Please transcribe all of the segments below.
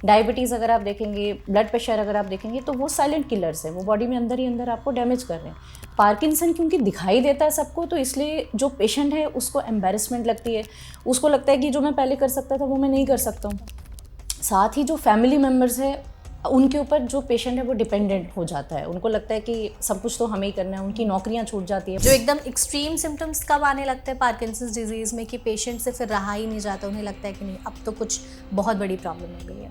Diabetes अगर आप देखेंगे, ब्लड प्रेशर अगर आप देखेंगे, तो वो साइलेंट किलर्स हैं, वो बॉडी में अंदर ही अंदर आपको डैमेज कर रहे हैं। पार्किंसन क्योंकि दिखाई देता है सबको, तो इसलिए जो पेशेंट है उसको एम्बैरेसमेंट लगती है, उसको लगता है कि जो मैं पहले कर सकता था वो मैं नहीं कर सकता हूँ। साथ ही जो फैमिली मेम्बर्स हैं उनके ऊपर जो पेशेंट है वो डिपेंडेंट हो जाता है, उनको लगता है कि सब कुछ तो हमें ही करना है, उनकी नौकरियां छूट जाती है। जो एकदम एक्सट्रीम सिम्टम्स कब आने लगते हैं पार्किंसंस डिजीज़ में कि पेशेंट से फिर रहा ही नहीं जाता, उन्हें लगता है कि नहीं अब तो कुछ बहुत बड़ी प्रॉब्लम हो गई है?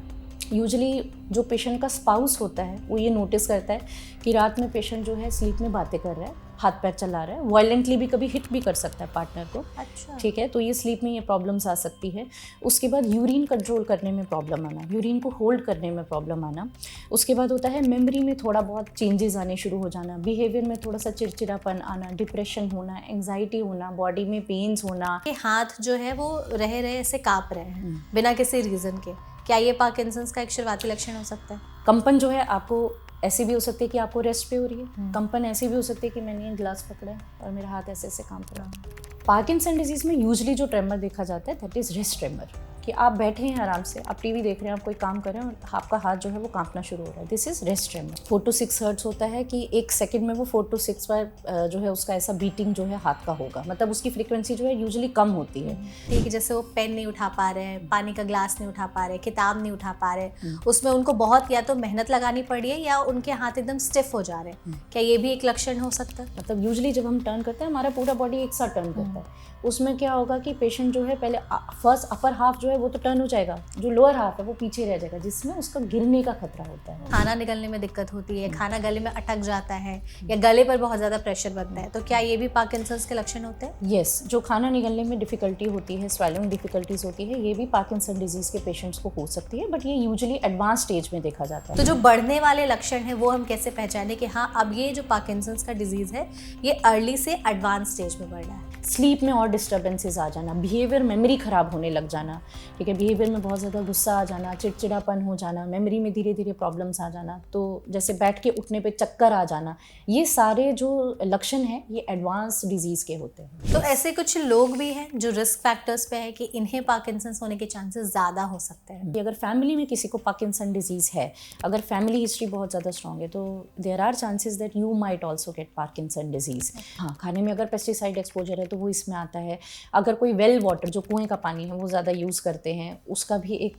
यूजुअली जो पेशेंट का स्पाउस होता है वो ये नोटिस करता है कि रात में पेशेंट जो है स्लीप में बातें कर रहा है, हाथ पैर चला रहा है, वायलेंटली भी कभी हिट भी कर सकता है पार्टनर को। अच्छा। ठीक है, तो ये स्लीप में ये प्रॉब्लम्स आ सकती है। उसके बाद यूरिन कंट्रोल करने में प्रॉब्लम आना, यूरिन को होल्ड करने में प्रॉब्लम आना। उसके बाद होता है मेमोरी में थोड़ा बहुत चेंजेस आने शुरू हो जाना, बिहेवियर में थोड़ा सा चिड़चिड़ापन आना, डिप्रेशन होना, एंग्जाइटी होना, बॉडी में पेन्स होना। कि हाथ जो है वो रहे रहे ऐसे काँप रहे हैं बिना किसी रीज़न के, क्या ये पार्किंसंस का एक शुरुआती लक्षण हो सकता है? कंपन जो है आपको ऐसी भी हो सकती है कि आपको रेस्ट पे हो रही है, कंपन ऐसी भी हो सकती है कि मैंने ये ग्लास पकड़ा है और मेरा हाथ ऐसे ऐसे कांप रहा है। पार्किंसन डिजीज़ में यूजुअली जो ट्रेमर देखा जाता है दैट इज़ रेस्ट ट्रेमर, कि आप बैठे हैं आराम से, आप टीवी देख रहे हैं, आप कोई काम कर रहे हैं और आपका हाथ जो है वो कांपना शुरू हो रहा है, this is rest tremor. 4 to 6 hertz होता है कि एक सेकंड में वो 4 to 6 बार जो है उसका ऐसा बीटिंग जो है हाथ का होगा, मतलब उसकी फ्रीक्वेंसी जो है यूजुअली कम होती है। ठीक है, जैसे वो पेन नहीं उठा पा रहे हैं, पानी का ग्लास नहीं उठा पा रहे, किताब नहीं उठा पा रहे, उसमें उनको बहुत या तो मेहनत लगानी पड़ी है या उनके हाथ एकदम स्टिफ हो जा रहे हैं, क्या ये भी एक लक्षण हो सकता है? मतलब यूजुअली जब हम टर्न करते हैं हमारा पूरा बॉडी एक साथ टर्न करता है, उसमें क्या होगा कि पेशेंट जो है पहले फर्स्ट अपर हाफ जो है वो तो टर्न हो जाएगा, जो लोअर हाफ है वो पीछे रह जाएगा, जिसमें उसका गिरने का खतरा होता है। खाना निकलने में दिक्कत होती है, खाना गले में अटक जाता है या गले पर बहुत ज़्यादा प्रेशर बनता है, तो क्या ये भी पार्किंसंस के लक्षण होते हैं? यस, जो खाना निगलने में डिफ़िकल्टी होती है, स्वेलिंग डिफ़िकल्टीज होती है, ये भी पार्किंसन डिजीज़ के पेशेंट्स को हो सकती है, बट ये यूजुअली एडवांस स्टेज में देखा जाता है। तो जो बढ़ने वाले लक्षण है वो हम कैसे पहचाने कि हाँ अब ये जो पार्किंसंस का डिजीज़ है ये अर्ली से एडवांस स्टेज में बढ़ रहा है? स्लीप में और डिस्टर्बेंसेस आ जाना, बिहेवियर मेमोरी ख़राब होने लग जाना, ठीक है, बिहेवियर में बहुत ज़्यादा गुस्सा आ जाना, चिड़चिड़ापन हो जाना, मेमोरी में धीरे धीरे प्रॉब्लम्स आ जाना, तो जैसे बैठ के उठने पे चक्कर आ जाना, ये सारे जो लक्षण हैं ये एडवांस डिजीज़ के होते हैं। तो ऐसे कुछ लोग भी हैं जो रिस्क फैक्टर्स पे है कि इन्हें पार्किंसंस होने के चांसेस ज़्यादा हो सकते हैं? अगर फैमिली में किसी को पार्किंसन डिजीज़ है, अगर फैमिली हिस्ट्री बहुत ज़्यादा स्ट्रॉन्ग है, तो there are chances that you might also get Parkinson disease. हाँ, खाने में अगर पेस्टिसाइड एक्सपोजर है तो वो इसमें आता है। अगर कोई वेल वाटर जो कुएं का पानी है वो ज़्यादा यूज़ करते हैं, उसका भी एक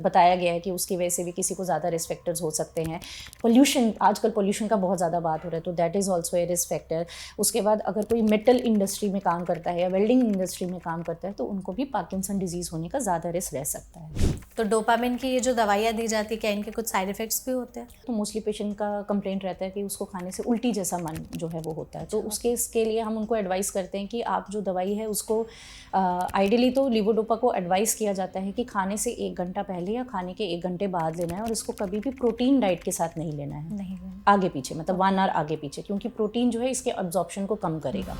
बताया गया है कि उसकी वजह से भी किसी को ज़्यादा रिस्क फैक्टर्स हो सकते हैं। पोल्यूशन, आजकल पोल्यूशन का बहुत ज़्यादा बात हो रहा है, तो that is also a risk factor. उसके बाद अगर कोई मेटल इंडस्ट्री में काम करता है या वेल्डिंग इंडस्ट्री में काम करता है तो उनको भी पार्किंसन डिजीज़ होने का ज़्यादा रिस्क रह सकता है। तो डोपामिन की ये जो दवाइयाँ दी जाती है क्या इनके कुछ साइड इफेक्ट्स भी होते हैं? तो मोस्टली पेशेंट का कंप्लेंट रहता है कि उसको खाने से उल्टी जैसा मन जो है वो होता है, तो उसके इसके लिए हम उनको एडवाइस करते हैं कि आप जो दवाई है उसको आइडियली तो लीवोडोपा को एडवाइस किया जाता है कि खाने से 1 घंटा पहले या खाने के 1 घंटे बाद लेना है, और इसको कभी भी प्रोटीन डाइट के साथ नहीं लेना है, नहीं। आगे पीछे, मतलब 1 आवर आगे पीछे, क्योंकि प्रोटीन जो है इसके अब्जॉर्प्शन को कम करेगा।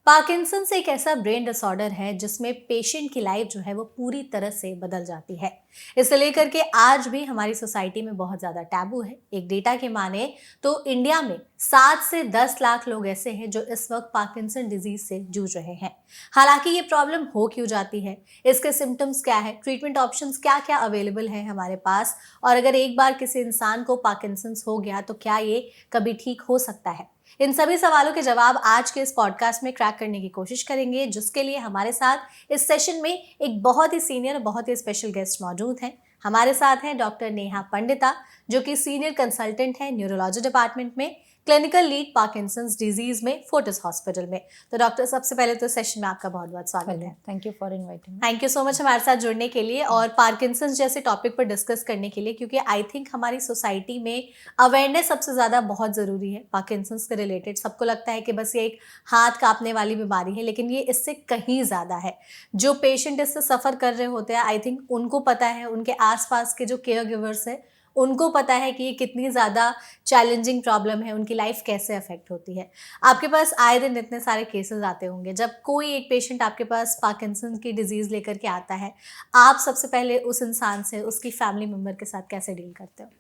पार्किंसंस एक ऐसा ब्रेन डिसऑर्डर है जिसमें पेशेंट की लाइफ जो है वो पूरी तरह से बदल जाती है। इसे लेकर के आज भी हमारी सोसाइटी में बहुत ज़्यादा टैबू है। एक डेटा के माने तो इंडिया में 7 से 10 लाख लोग ऐसे हैं जो इस वक्त पार्किंसन डिजीज से जूझ रहे हैं। हालांकि ये प्रॉब्लम हो क्यों जाती है, इसके सिम्टम्स क्या है, ट्रीटमेंट ऑप्शंस क्या क्या अवेलेबल है हमारे पास, और अगर एक बार किसी इंसान को पार्किंसंस हो गया तो क्या ये कभी ठीक हो सकता है, इन सभी सवालों के जवाब आज के इस पॉडकास्ट में क्रैक करने की कोशिश करेंगे, जिसके लिए हमारे साथ इस सेशन में एक बहुत ही सीनियर और बहुत ही स्पेशल गेस्ट मौजूद हैं। हमारे साथ हैं डॉक्टर नेहा पंडिता, जो कि सीनियर कंसल्टेंट है न्यूरोलॉजी डिपार्टमेंट में, क्लिनिकल लीड पार्किंसंस डिजीज में फोर्टिस हॉस्पिटल में। तो डॉक्टर, सबसे पहले तो सेशन में आपका बहुत बहुत स्वागत है। Thank you for inviting. Thank you so much हमारे साथ जुड़ने के लिए और पार्किंसंस जैसे टॉपिक पर डिस्कस करने के लिए, क्योंकि आई थिंक हमारी सोसाइटी में अवेयरनेस सबसे ज़्यादा बहुत ज़रूरी है पार्किंसंस के रिलेटेड। सबको लगता है कि बस ये एक हाथ कांपने वाली बीमारी है, लेकिन ये इससे कहीं ज़्यादा है। जो पेशेंट इससे सफ़र कर रहे होते हैं, आई थिंक उनको पता है, उनके आसपास के जो केयर गिवर्स हैं उनको पता है कि ये कितनी ज़्यादा चैलेंजिंग प्रॉब्लम है, उनकी लाइफ कैसे अफेक्ट होती है। आपके पास आए दिन इतने सारे केसेस आते होंगे। जब कोई एक पेशेंट आपके पास पार्किंसन की डिजीज़ लेकर के आता है, आप सबसे पहले उस इंसान से, उसकी फैमिली मेम्बर के साथ कैसे डील करते हो?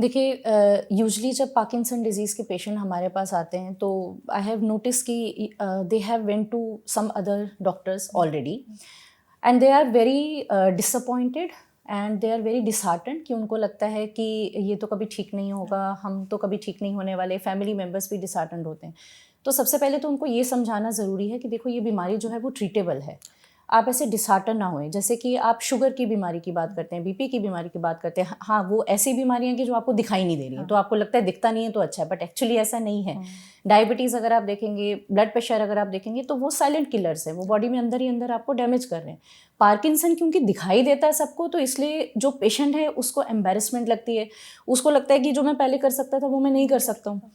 देखिए, यूजली जब पार्किंसन डिजीज़ के पेशेंट हमारे पास आते हैं तो आई हैव नोटिस कि they have went to some other doctors already and they are very disappointed and they are very disheartened कि उनको लगता है कि ये तो कभी ठीक नहीं होगा, हम तो कभी ठीक नहीं होने वाले, फैमिली मेम्बर्स भी डिसहार्टेंड होते हैं। तो सबसे पहले तो उनको ये समझाना ज़रूरी है कि देखो ये बीमारी जो है वो ट्रीटेबल है, आप ऐसे डिसहार्टन ना होएं। जैसे कि आप शुगर की बीमारी की बात करते हैं, बीपी की बीमारी की बात करते हैं, हाँ वो ऐसी बीमारियां कि जो आपको दिखाई नहीं दे रही हैं, तो आपको लगता है दिखता नहीं है तो अच्छा है, बट एक्चुअली ऐसा नहीं है। डायबिटीज़ अगर आप देखेंगे, ब्लड प्रेशर अगर आप देखेंगे, तो वो साइलेंट किलर्स हैं, वो बॉडी में अंदर ही अंदर आपको डैमेज कर रहे हैं। पार्किंसन क्योंकि दिखाई देता है सबको, तो इसलिए जो पेशेंट है उसको एम्बेरसमेंट लगती है, उसको लगता है कि जो मैं पहले कर सकता था वो मैं नहीं कर सकता हूँ।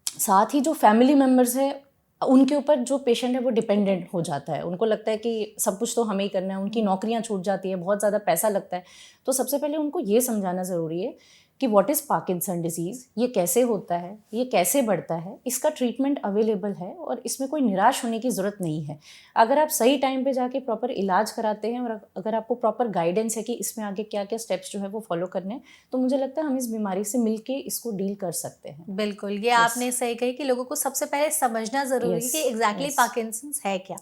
साथ ही जो फैमिली मेम्बर्स है उनके ऊपर जो पेशेंट है वो डिपेंडेंट हो जाता है, उनको लगता है कि सब कुछ तो हमें ही करना है, उनकी नौकरियां छूट जाती है, बहुत ज़्यादा पैसा लगता है। तो सबसे पहले उनको ये समझाना ज़रूरी है कि व्हाट इज़ पार्किंसन डिजीज़, ये कैसे होता है, ये कैसे बढ़ता है, इसका ट्रीटमेंट अवेलेबल है और इसमें कोई निराश होने की ज़रूरत नहीं है। अगर आप सही टाइम पे जाके प्रॉपर इलाज कराते हैं और अगर आपको प्रॉपर गाइडेंस है कि इसमें आगे क्या क्या स्टेप्स जो है वो फॉलो करने हैं, तो मुझे लगता है हम इस बीमारी से मिलके इसको डील कर सकते हैं। बिल्कुल, ये आपने सही कही कि लोगों को सबसे पहले समझना ज़रूरी है कि एग्जैक्टली पार्किंसंस है क्या।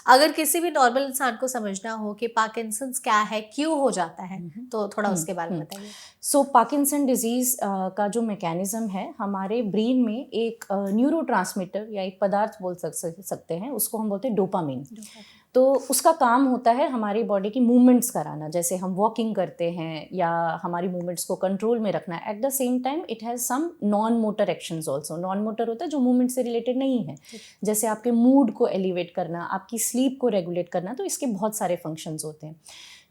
अगर किसी भी नॉर्मल इंसान को समझना हो कि पार्किंसंस क्या है, क्यों हो जाता है, तो थोड़ा उसके बारे में बताइए। सो पार्किंसन डिजीज़ का जो मैकेनिज़्म है, हमारे ब्रेन में एक न्यूरोट्रांसमीटर या एक पदार्थ बोल सकते हैं, उसको हम बोलते हैं डोपामिन। तो उसका काम होता है हमारी बॉडी की मूवमेंट्स कराना, जैसे हम वॉकिंग करते हैं या हमारी मूवमेंट्स को कंट्रोल में रखना। At the same time it has some non motor actions also. Non motor होता है जो मूवमेंट से रिलेटेड नहीं है, जैसे आपके मूड को एलिवेट करना, आपकी स्लीप को रेगुलेट करना, तो इसके बहुत सारे फंक्शंस होते हैं।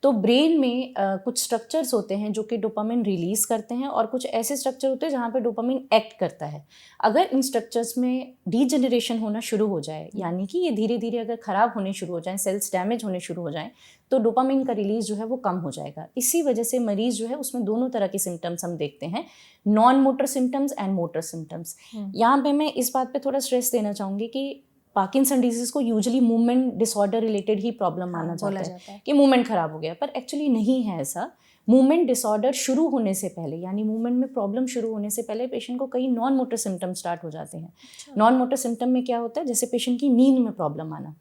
तो ब्रेन में कुछ स्ट्रक्चर्स होते हैं जो कि डोपामिन रिलीज़ करते हैं और कुछ ऐसे स्ट्रक्चर होते हैं जहाँ पे डोपामिन एक्ट करता है। अगर इन स्ट्रक्चर्स में डीजेनरेशन होना शुरू हो जाए, यानी कि ये धीरे धीरे अगर ख़राब होने शुरू हो जाएं, सेल्स डैमेज होने शुरू हो जाएं, तो डोपामिन का रिलीज़ जो है वो कम हो जाएगा। इसी वजह से मरीज़ जो है उसमें दोनों तरह के सिम्टम्स हम देखते हैं, non motor symptoms and motor symptoms. यहाँ पे मैं इस बात पर थोड़ा स्ट्रेस देना चाहूँगी कि पार्किंसन डिजीज़ को यूजुअली मूवमेंट डिसऑर्डर रिलेटेड ही प्रॉब्लम माना जाता है कि मूवमेंट खराब हो गया, पर एक्चुअली नहीं है ऐसा। मूवमेंट डिसऑर्डर शुरू होने से पहले, यानी मूवमेंट में प्रॉब्लम शुरू होने से पहले पेशेंट को कई नॉन मोटर सिम्टम स्टार्ट हो जाते हैं। नॉन मोटर सिम्टम में क्या होता है, जैसे पेशेंट की नींद में प्रॉब्लम आना।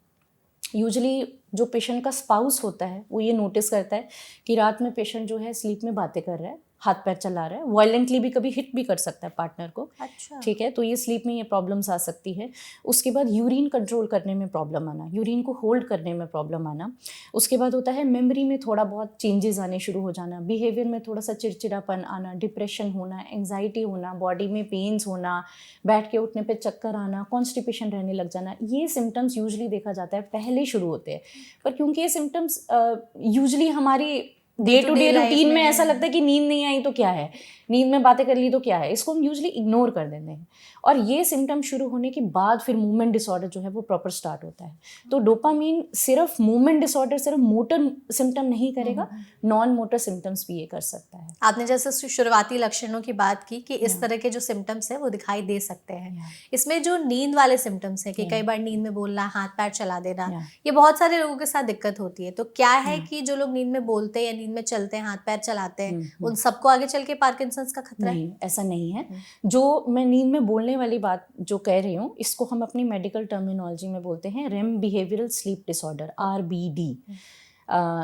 यूजुअली जो पेशेंट का स्पाउस होता है वो ये नोटिस करता है कि रात में पेशेंट जो है स्लीप में बातें कर रहा है, हाथ पैर चला रहा है, वायलेंटली भी कभी हिट भी कर सकता है पार्टनर को। अच्छा, ठीक है, तो ये स्लीप में ये प्रॉब्लम्स आ सकती है। उसके बाद यूरिन कंट्रोल करने में प्रॉब्लम आना, यूरिन को होल्ड करने में प्रॉब्लम आना। उसके बाद होता है मेमोरी में थोड़ा बहुत चेंजेस आने शुरू हो जाना, बिहेवियर में थोड़ा सा चिड़चिड़ापन आना, डिप्रेशन होना, एंग्जाइटी होना, बॉडी में पेन्स होना, बैठ के उठने पर चक्कर आना, कॉन्स्टिपेशन रहने लग जाना। ये सिम्टम्स यूजुअली देखा जाता है पहले शुरू होते हैं, पर क्योंकि ये सिम्टम्स यूजुअली हमारी डे टू डे रूटीन में ऐसा लगता है कि नींद नहीं आई तो क्या है, नींद में बातें कर ली तो क्या है, इसको हम यूजुअली इग्नोर कर देते हैं। और ये सिम्टम शुरू होने के बाद फिर मूवमेंट डिसऑर्डर जो है वो प्रॉपर स्टार्ट होता है। तो डोपामिन सिर्फ मूवमेंट डिसऑर्डर, सिर्फ मोटर सिम्टम नहीं करेगा, नॉन मोटर सिम्टम्स भी ये कर सकता है। आपने जैसे शुरुआती लक्षणों की बात की कि इस तरह के जो सिम्टम्स है वो दिखाई दे सकते हैं। इसमें जो नींद वाले सिम्टम्स हैं कि कई बार नींद में बोलना, हाथ पैर चला देना, ये बहुत सारे लोगों के साथ दिक्कत होती है। तो क्या है कि जो लोग नींद में बोलते हैं या नींद में चलते हैं, हाथ पैर चलाते हैं, उन सबको आगे चल के पार्किंसंस का खतरा है? नहीं, ऐसा नहीं है। जो मैं नींद में बोलने वाली बात जो कह रही हूँ, इसको हम अपनी मेडिकल टर्मिनोलॉजी में बोलते हैं REM behavioural sleep disorder, RBD।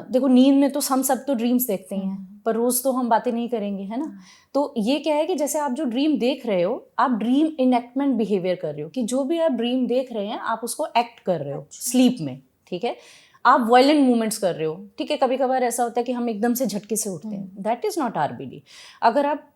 देखो, नींद में तो हम सब तो ड्रीम्स देखते हैं, पर रोज तो हम बातें नहीं करेंगे, है ना। तो ये क्या है कि जैसे आप जो ड्रीम देख रहे हो, आप ड्रीम इनएक्टमेंट बिहेवियर कर रहे हो, कि जो भी आप ड्रीम देख रहे हैं आप उसको एक्ट कर रहे हो स्लीप में। ठीक है, आप वायलेंट मूवमेंट्स कर रहे हो। ठीक है, कभी कभार ऐसा होता है कि हम एकदम से झटके से उठते हैं, दैट इज नॉट RBD। अगर आप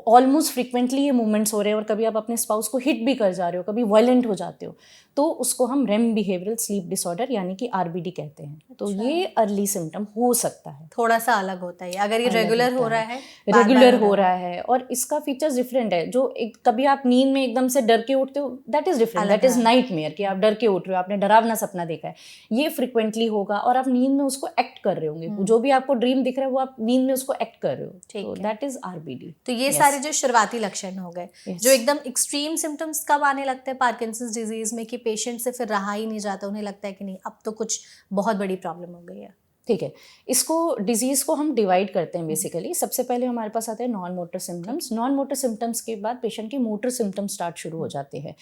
ऑलमोस्ट फ्रिक्वेंटली ये मूवमेंट्स हो रहे हैं और कभी आप अपने स्पाउस को हिट भी कर जा रहे हो, कभी वायलेंट हो जाते हो, तो उसको हम रेम बिहेवियरल स्लीप डिसऑर्डर यानी कि RBD कहते हैं। तो ये अर्ली सिम्टम हो सकता है, थोड़ा सा अलग होता है। अगर ये रेगुलर हो रहा है, रेगुलर हो रहा है और इसका फीचर्स डिफरेंट है। जो कभी आप नींद में एकदम से डर के उठते हो, that is different, that is nightmare, कि आप डर के उठ रहे हो, आपने डरावना सपना देखा है। ये फ्रिक्वेंटली होगा और आप नींद में उसको एक्ट कर रहे होंगे, जो भी आपको ड्रीम दिख रहा है वो आप नींद में उसको एक्ट कर रहे हो, तो दैट इज RBD। तो ये सारे जो शुरुआती लक्षण हो गए। जो एकदम एक्सट्रीम सिम्टम्स कब आने लगते हैं पार्किंसंस डिजीज में कि पेशेंट से फिर रहा ही नहीं जाता, उन्हें लगता है कि नहीं अब तो कुछ बहुत बड़ी प्रॉब्लम हो गई है? ठीक है, इसको डिजीज़ को हम डिवाइड करते हैं बेसिकली। सबसे पहले हमारे पास आते हैं non motor symptoms. Non motor symptoms के बाद पेशेंट के मोटर सिम्टम्स स्टार्ट शुरू हो जाते हैं।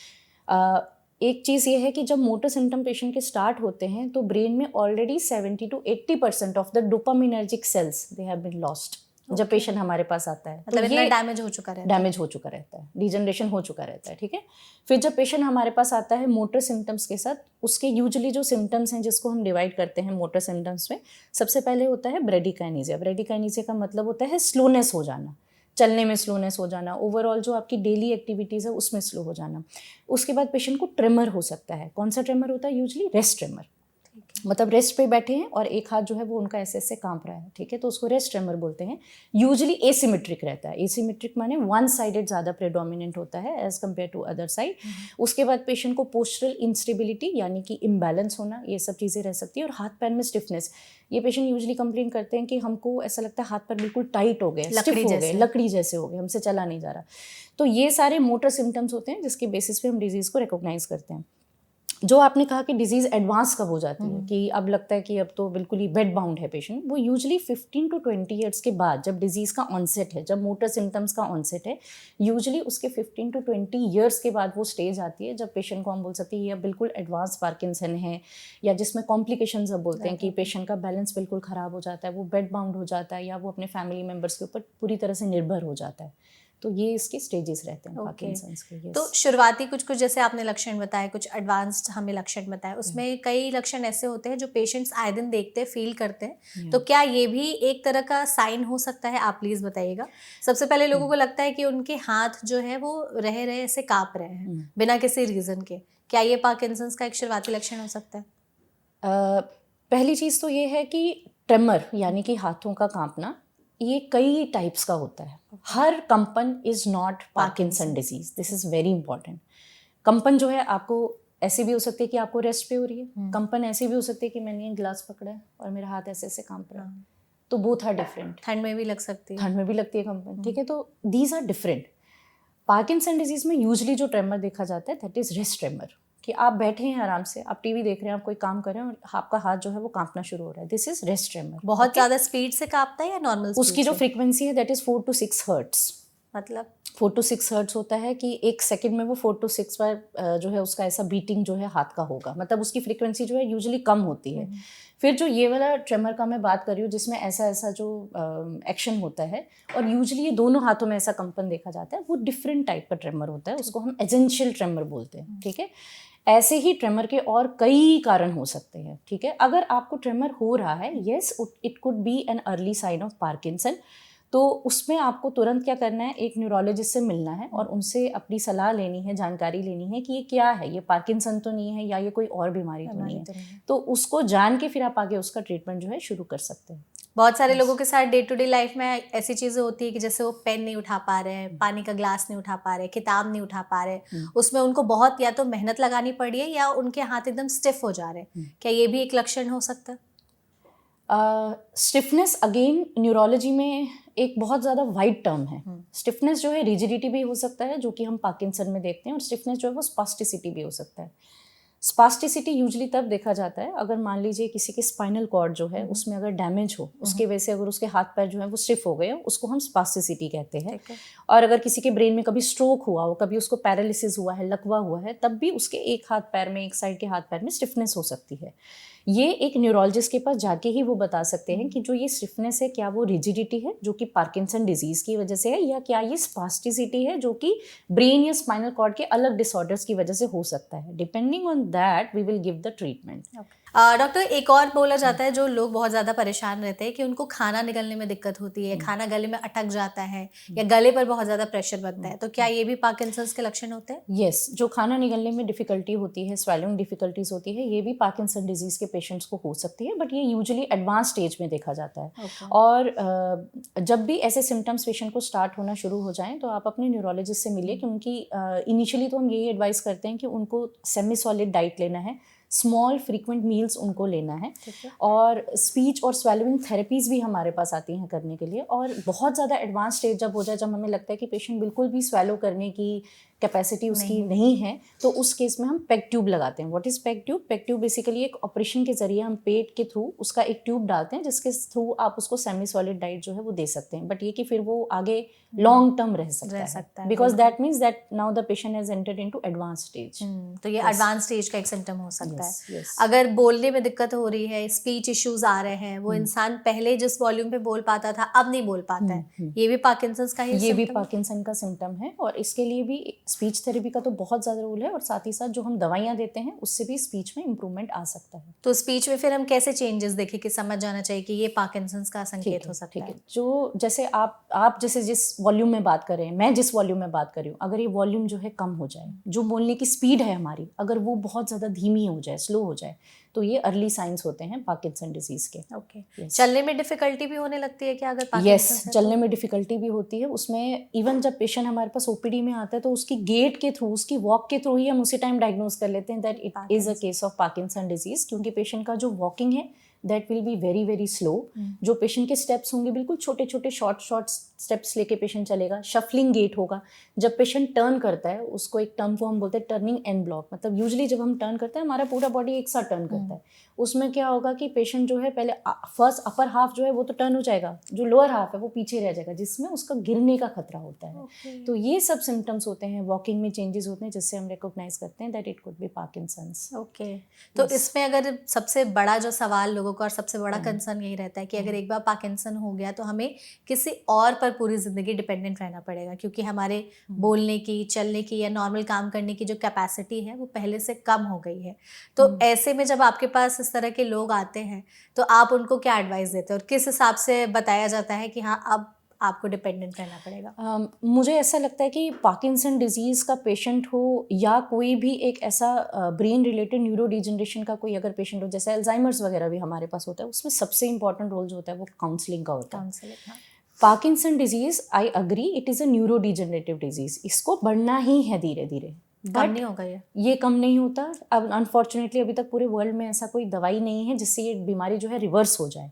एक चीज़ ये है कि जब मोटर सिम्टम पेशेंट के स्टार्ट होते हैं तो ब्रेन में already 70 to 80% of the dopaminergic cells they have been lost जब पेशेंट हमारे पास आता है। मतलब इतना डैमेज हो चुका रहता है, डैमेज हो चुका रहता है, डिजनरेशन हो चुका रहता है, ठीक है। फिर जब पेशेंट हमारे पास आता है मोटर सिम्टम्स के साथ, उसके यूजुअली जो सिम्टम्स हैं जिसको हम डिवाइड करते हैं मोटर सिम्टम्स में, सबसे पहले होता है ब्रेडिकाइनेसिया। ब्रेडिकाइनेसिया का मतलब होता है स्लोनेस हो जाना, चलने में स्लोनेस हो जाना, ओवरऑल जो आपकी डेली एक्टिविटीज़ है उसमें स्लो हो जाना। उसके बाद पेशेंट को ट्रेमर हो सकता है। कौन सा ट्रेमर होता है? यूजुअली रेस्ट ट्रेमर, मतलब रेस्ट पे बैठे हैं और एक हाथ जो है वो उनका ऐसे ऐसे कांप रहा है, ठीक है, तो उसको रेस्ट ट्रेमर बोलते हैं। यूजुअली एसिमेट्रिक रहता है। एसिमेट्रिक माने वन साइडेड ज़्यादा प्रेडोमिनेंट होता है as compare to other side. उसके बाद पेशेंट को पोस्चरल इंस्टेबिलिटी यानी कि इम्बैलेंस होना, ये सब चीज़ें रह सकती है। और हाथ पैर में स्टिफनेस, ये पेशेंट यूजुअली कंप्लेन करते हैं कि हमको ऐसा लगता है हाथ पैर बिल्कुल टाइट हो गए, स्टिफ हो गए, लकड़ी जैसे हो गए, हमसे चला नहीं जा रहा। तो ये सारे मोटर सिम्टम्स होते हैं जिसके बेसिस पे हम डिजीज़ को रिकॉग्नाइज करते हैं। जो आपने कहा कि डिजीज़ एडवांस कब हो जाती है, कि अब लगता है कि अब तो बिल्कुल ही बेड बाउंड है पेशेंट, वो यूजुअली 15 to 20 ईयर्स के बाद, जब डिजीज़ का ऑनसेट है, जब मोटर सिम्टम्स का ऑनसेट है, यूजुअली उसके 15 to 20 ईयर्स के बाद वो स्टेज आती है जब पेशेंट को हम बोल सकते हैं ये बिल्कुल एडवांस पार्किंसन है, या जिसमें कॉम्प्लिकेशंस अब बोलते हैं कि पेशेंट का बैलेंस बिल्कुल ख़राब हो जाता है, वो बेड बाउंड हो जाता है, या वो अपने फैमिली मेम्बर्स के ऊपर पूरी तरह से निर्भर हो जाता है। तो ये इसके स्टेजेस रहते हैं पार्किंसंस के। yes. तो शुरुआती कुछ जैसे आपने लक्षण बताए, कुछ एडवांस्ड हमें लक्षण बताए, उसमें कई लक्षण ऐसे होते हैं जो पेशेंट्स आए दिन देखते हैं, फील करते हैं। तो क्या ये भी एक तरह का साइन हो सकता है? आप प्लीज बताइएगा। सबसे पहले लोगों को लगता है कि उनके हाथ जो है वो रहे ऐसे कांप रहे हैं बिना किसी रीजन के। क्या ये पार्किंसंस का एक शुरुआती लक्षण हो सकता है? पहली चीज़ तो ये है कि ट्रेमर यानी कि हाथों का कांपना, ये कई टाइप्स का होता है। हर कंपन is not Parkinson disease, this is very important. कंपन जो है आपको ऐसे भी हो सकती है कि आपको रेस्ट पे हो रही है, कंपन ऐसी भी हो सकती है कि मैंने एक गिलास पकड़ा है और मेरा हाथ ऐसे ऐसे कांप रहा है, तो बोथ आर डिफरेंट। ठंड में भी लग सकती है, ठंड में भी लगती है कंपन, ठीक है, तो these are different. Parkinson disease में यूजुअली जो ट्रेमर देखा जाता है दैट इज रेस्ट ट्रेमर, कि आप बैठे हैं आराम से, आप टीवी देख रहे हैं, आप कोई काम कर रहे हैं और आपका हाथ जो है वो कांपना शुरू हो रहा है, दिस इज रेस्ट ट्रेमर। बहुत ज़्यादा स्पीड से कांपता है या नॉर्मल? उसकी जो फ्रीक्वेंसी है दैट इज 4 to 6 हर्ट्स। मतलब 4 to 6 हर्ट्स होता है कि एक सेकंड में वो 4 to 6 बार जो है उसका ऐसा बीटिंग जो है हाथ का होगा, मतलब उसकी फ्रीक्वेंसी जो है यूजुअली कम होती है। फिर जो ये वाला ट्रेमर का मैं बात कर रही हूँ जिसमें ऐसा ऐसा जो एक्शन होता है और यूजुअली ये दोनों हाथों में ऐसा कंपन देखा जाता है, वो डिफरेंट टाइप का ट्रेमर होता है, उसको हम एसेंशियल ट्रेमर बोलते हैं, ठीक है। ऐसे ही ट्रेमर के और कई कारण हो सकते हैं, ठीक है। अगर आपको ट्रेमर हो रहा है, yes it could be an early sign of Parkinson, तो उसमें आपको तुरंत क्या करना है, एक न्यूरोलॉजिस्ट से मिलना है और उनसे अपनी सलाह लेनी है, जानकारी लेनी है कि ये क्या है, ये पार्किंसन तो नहीं है या ये कोई और बीमारी तो नहीं है। तो उसको जान के फिर आप आगे उसका ट्रीटमेंट जो है शुरू कर सकते हैं। बहुत सारे लोगों के साथ डे टू डे लाइफ में ऐसी चीज़ें होती है कि जैसे वो पेन नहीं उठा पा रहे हैं, पानी का ग्लास नहीं उठा पा रहे, किताब नहीं उठा पा रहे, उसमें उनको बहुत या तो मेहनत लगानी पड़ी है या उनके हाथ एकदम स्टिफ हो जा रहे हैं। क्या ये भी एक लक्षण हो सकता है? स्टिफनेस अगेन न्यूरोलॉजी में एक बहुत ज़्यादा वाइड टर्म है। स्टिफनेस जो है रिजिडिटी भी हो सकता है जो कि हम पार्किंसन में देखते हैं, और स्टिफनेस जो है वो स्पास्टिसिटी भी हो सकता है। स्पास्टिसिटी यूजुअली तब देखा जाता है अगर मान लीजिए किसी के स्पाइनल कॉर्ड जो है उसमें अगर डैमेज हो, उसके वजह से अगर उसके हाथ पैर जो है वो स्टिफ हो गए, उसको हम स्पास्टिसिटी कहते हैं। और अगर किसी के ब्रेन में कभी स्ट्रोक हुआ हो, कभी उसको पैरालिसिस हुआ है, लकवा हुआ है, तब भी उसके एक हाथ पैर में, एक साइड के हाथ पैर में स्टिफनेस हो सकती है। ये एक न्यूरोलॉजिस्ट के पास जाके ही वो बता सकते हैं कि जो ये स्टिफनेस है क्या वो रिजिडिटी है जो कि पार्किंसन डिजीज की वजह से है, या क्या ये स्पास्टिसिटी है जो कि ब्रेन या स्पाइनल कॉर्ड के अलग डिसऑर्डर्स की वजह से हो सकता है। Depending on that we will give the treatment. Doctor, एक और बोला जाता है जो लोग बहुत ज़्यादा परेशान रहते हैं कि उनको खाना निगलने में दिक्कत होती है, खाना गले में अटक जाता है या गले पर बहुत ज़्यादा प्रेशर बनता है, तो क्या ये भी पार्किंसंस के लक्षण होते हैं? यस, जो खाना निगलने में डिफ़िकल्टी होती है, स्वेलिंग डिफ़िकल्टीज होती है, ये भी पार्किंसन डिजीज़ के पेशेंट्स को हो सकती है, बट ये यूजुअली एडवांस स्टेज में देखा जाता है। और जब भी ऐसे सिम्टम्स पेशेंट को स्टार्ट होना शुरू हो जाएं तो आप अपने न्यूरोलॉजिस्ट से मिलिए, क्योंकि इनिशियली तो हम यही एडवाइस करते हैं कि उनको सेमी सॉलिड डाइट लेना है, स्मॉल फ्रीक्वेंट मील्स उनको लेना है, और स्पीच और स्वेलिंग थेरेपीज़ भी हमारे पास आती हैं करने के लिए। और बहुत ज़्यादा एडवांस स्टेज जब हो जाए, जब हमें लगता है कि पेशेंट बिल्कुल भी स्वेलो करने की कैपेसिटी उसकी नहीं है, तो उस केस में हम पेग ट्यूब लगाते हैं। What is peg tube? Peg tube basically एक ऑपरेशन के जरिए हम पेट के थ्रू उसका एक ट्यूब डालते हैं, जिसके थ्रू आप उसको सेमी सॉलिड डाइट जो है वो दे सकते हैं। बट ये कि फिर वो आगे लॉन्ग टर्म रह सकता है, because that means that now the patient has entered into advance stage. तो ये एडवांस स्टेज का एक सिम्टम हो सकता है। yes. अगर बोलने में दिक्कत हो रही है, स्पीच इश्यूज आ रहे हैं, वो इंसान पहले जिस वॉल्यूम पे बोल पाता था अब नहीं बोल पाता है, ये भी पार्किंसंस का ही ये भी symptom है? पार्किंसन का सिम्टम है, और इसके लिए भी स्पीच थेरेपी का तो बहुत ज़्यादा रोल है, और साथ ही साथ जो हम दवाइयाँ देते हैं उससे भी स्पीच में इम्प्रूवमेंट आ सकता है। तो स्पीच में फिर हम कैसे चेंजेस देखें कि समझ जाना चाहिए कि ये पार्किंसंस का संकेत हो सकता है? जो जैसे आप जैसे जिस वॉल्यूम में बात कर रहे हैं, मैं जिस वॉल्यूम में बात कर रही हूँ, अगर ये वॉल्यूम जो है कम हो जाए, जो बोलने की स्पीड है हमारी अगर वो बहुत ज़्यादा धीमी हो जाए, स्लो हो जाए, तो ये अर्ली साइंस होते हैं पार्किंसन डिजीज के। ओके। चलने में डिफिकल्टी भी होने लगती है क्या अगर यस, पार्किंसंस है? चलने में डिफिकल्टी भी होती है। उसमें इवन जब पेशेंट हमारे पास ओपीडी में आता है तो उसकी गेट के थ्रू, उसकी वॉक के थ्रू ही हम उसी टाइम डायग्नोज कर लेते हैं that it is a case of Parkinson disease, क्योंकि पेशेंट का जो वॉकिंग है that will be very very slow. जो पेशेंट के स्टेप्स होंगे बिल्कुल छोटे छोटे शॉर्ट स्टेप्स लेके पेशेंट चलेगा, शफलिंग गेट होगा। जब पेशेंट टर्न करता है, उसको एक टर्म को हम बोलते हैं टर्निंग एन ब्लॉक, मतलब यूजुअली जब हम टर्न करते हैं हमारा पूरा बॉडी एक साथ टर्न करता है। उसमें क्या होगा कि पेशेंट जो है पहले फर्स्ट अपर हाफ जो है वो तो टर्न हो जाएगा, जो लोअर हाफ है वो पीछे रह जाएगा, जिसमें उसका गिरने का खतरा होता है। तो ये सब सिम्टम्स होते हैं, वॉकिंग में चेंजेस होते हैं, जिससे हम रिकॉग्नाइज करते हैं that it could B Parkinson's. Okay. तो इसमें अगर सबसे बड़ा जो सवाल लोगों का और सबसे बड़ा कंसर्न यही रहता है कि अगर एक बार पार्किंसन हो गया तो हमें किसी और पर पूरी जिंदगी डिपेंडेंट रहना पड़ेगा, क्योंकि हमारे बोलने की, चलने की या नॉर्मल काम करने की जो कैपेसिटी है वो पहले से कम हो गई है। तो ऐसे में जब आपके पास इस तरह के लोग आते हैं तो आप उनको क्या एडवाइस देते हैं और किस हिसाब से बताया जाता है कि हाँ अब आपको डिपेंडेंट रहना पड़ेगा? मुझे ऐसा लगता है कि पार्किंसन डिजीज़ का पेशेंट हो या कोई भी एक ऐसा ब्रेन रिलेटेड न्यूरो डिजनरेशन का कोई अगर पेशेंट हो, जैसे अल्जाइमर्स वगैरह भी हमारे पास होता है, उसमें सबसे इंपॉर्टेंट रोल जो होता है वो काउंसलिंग का होता है। Parkinson disease, I agree, it is a neuro degenerative disease, इसको बढ़ना ही है धीरे धीरे, कम नहीं होगा ये कम नहीं होता। अब अनफॉर्चुनेटली अभी तक पूरे वर्ल्ड में ऐसा कोई दवाई नहीं है जिससे ये बीमारी जो है रिवर्स हो जाए।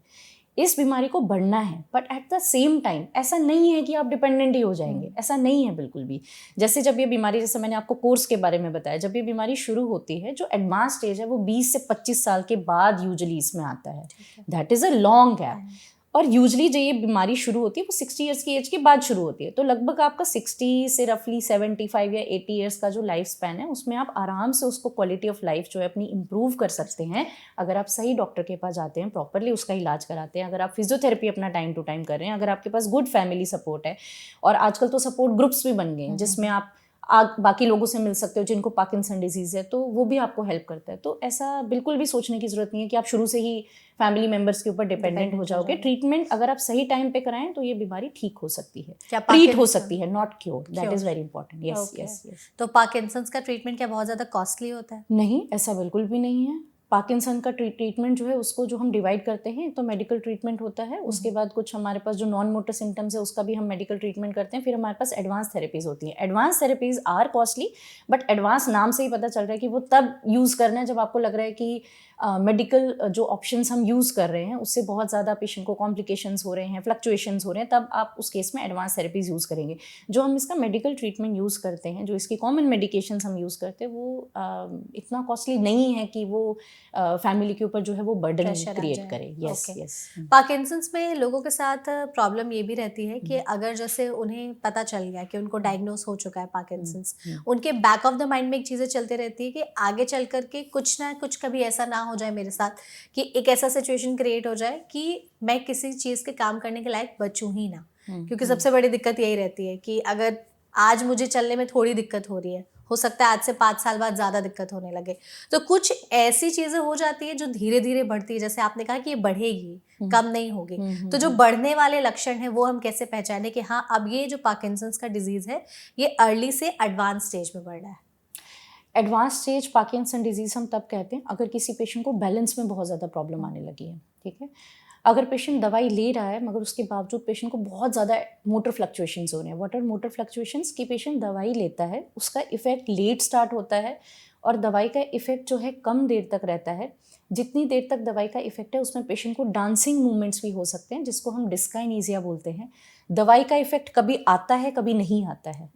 इस बीमारी को बढ़ना है, but at the same time ऐसा नहीं है कि आप डिपेंडेंट ही हो जाएंगे, ऐसा नहीं है बिल्कुल भी। जैसे जब ये बीमारी, जैसे मैंने आपको कोर्स के बारे में बताया, जब ये बीमारी शुरू होती है, जो एडवांस स्टेज है वो 20 से 25 साल के बाद यूजुअली इसमें आता है। That is a long gap. और यूजली जो ये बीमारी शुरू होती है वो 60 ईयर्स की एज के बाद शुरू होती है। तो लगभग आपका 60 से रफली 75 या 80 ईयर्स का जो लाइफ स्पैन है, उसमें आप आराम से उसको क्वालिटी ऑफ लाइफ जो है अपनी इम्प्रूव कर सकते हैं, अगर आप सही डॉक्टर के पास जाते हैं, प्रॉपरली उसका इलाज कराते हैं, अगर आप फिजियोथेरेपी अपना टाइम टू टाइम कर रहे हैं, अगर आपके पास गुड फैमिली सपोर्ट है। और आजकल तो सपोर्ट ग्रुप्स भी बन गए हैं जिसमें आप बाकी लोगों से मिल सकते हो जिनको पार्किंसन डिजीज़ है, तो वो भी आपको हेल्प करता है। तो ऐसा बिल्कुल भी सोचने की ज़रूरत नहीं है कि आप शुरू से ही फैमिली मेंबर्स के ऊपर डिपेंडेंट हो जाओगे। ट्रीटमेंट अगर आप सही टाइम पे कराएं तो ये बीमारी ठीक हो सकती है, ट्रीट हो सकती है, not cure. That is very important. Yes yes yes. तो पार्किंसंस का ट्रीटमेंट क्या बहुत ज़्यादा कॉस्टली होता है? नहीं, ऐसा बिल्कुल भी नहीं है। पार्किंसन का ट्रीटमेंट जो है उसको जो हम डिवाइड करते हैं, तो मेडिकल ट्रीटमेंट होता है, उसके बाद कुछ हमारे पास जो नॉन मोटर सिम्टम्स है उसका भी हम मेडिकल ट्रीटमेंट करते हैं, फिर हमारे पास एडवांस थेरेपीज होती हैं। Advance therapies are costly, but advance नाम से ही पता चल रहा है कि वो तब यूज़ करना है जब आपको लग रहा है कि मेडिकल जो ऑप्शंस हम यूज़ कर रहे हैं उससे बहुत ज़्यादा पेशेंट को कॉम्प्लिकेशंस हो रहे हैं, फ्लक्चुएशंस हो रहे हैं, तब आप उस केस में एडवांस थेरेपीज़ यूज़ करेंगे। जो हम इसका मेडिकल ट्रीटमेंट यूज़ करते हैं, जो इसकी कॉमन मेडिकेशंस हम यूज़ करते हैं, वो इतना कॉस्टली नहीं है कि वो फैमिली के ऊपर जो है वो बर्डन क्रिएट करे। Yes yes. पार्किंसंस में लोगों के साथ प्रॉब्लम ये भी रहती है कि अगर जैसे उन्हें पता चल गया कि उनको डायग्नोस हो चुका है पार्किंसंस, उनके बैक ऑफ द माइंड में एक चीज़ें चलती रहती है कि आगे चल करके कुछ ना कुछ कभी ऐसा ना हो जाए मेरे साथ कि एक ऐसा सिचुएशन क्रिएट हो जाए कि मैं किसी चीज़ के काम करने के लायक बचूं ही ना। क्योंकि सबसे बड़ी दिक्कत यही रहती है कि अगर आज मुझे चलने में थोड़ी दिक्कत हो रही है, हो सकता है आज से 5 साल बाद ज़्यादा दिक्कत होने लगे। तो कुछ ऐसी चीज़ें हो जाती है जो धीरे धीरे बढ़ती है, जैसे आपने कहा कि ये बढ़ेगी, कम नहीं होगी। तो जो बढ़ने वाले लक्षण हैं वो हम कैसे पहचाने कि हाँ अब ये जो पार्किंसंस का डिजीज़ है ये अर्ली से एडवांस स्टेज में बढ़ रहा है? एडवांस स्टेज पार्किंसन डिजीज़ हम तब कहते हैं अगर किसी पेशेंट को बैलेंस में बहुत ज़्यादा प्रॉब्लम आने लगी है। ठीक है, अगर पेशेंट दवाई ले रहा है मगर उसके बावजूद पेशेंट को बहुत ज़्यादा मोटर फ्लक्चुएशंस हो रहे हैं। What are motor fluctuations? कि पेशेंट दवाई लेता है, उसका इफेक्ट लेट स्टार्ट होता है और दवाई का इफेक्ट जो है कम देर तक रहता है। जितनी देर तक दवाई का इफेक्ट है उसमें पेशेंट को डांसिंग मूवमेंट्स भी हो सकते हैं, जिसको हम डिस्काइनेसिया बोलते हैं। दवाई का इफेक्ट कभी आता है कभी नहीं आता है।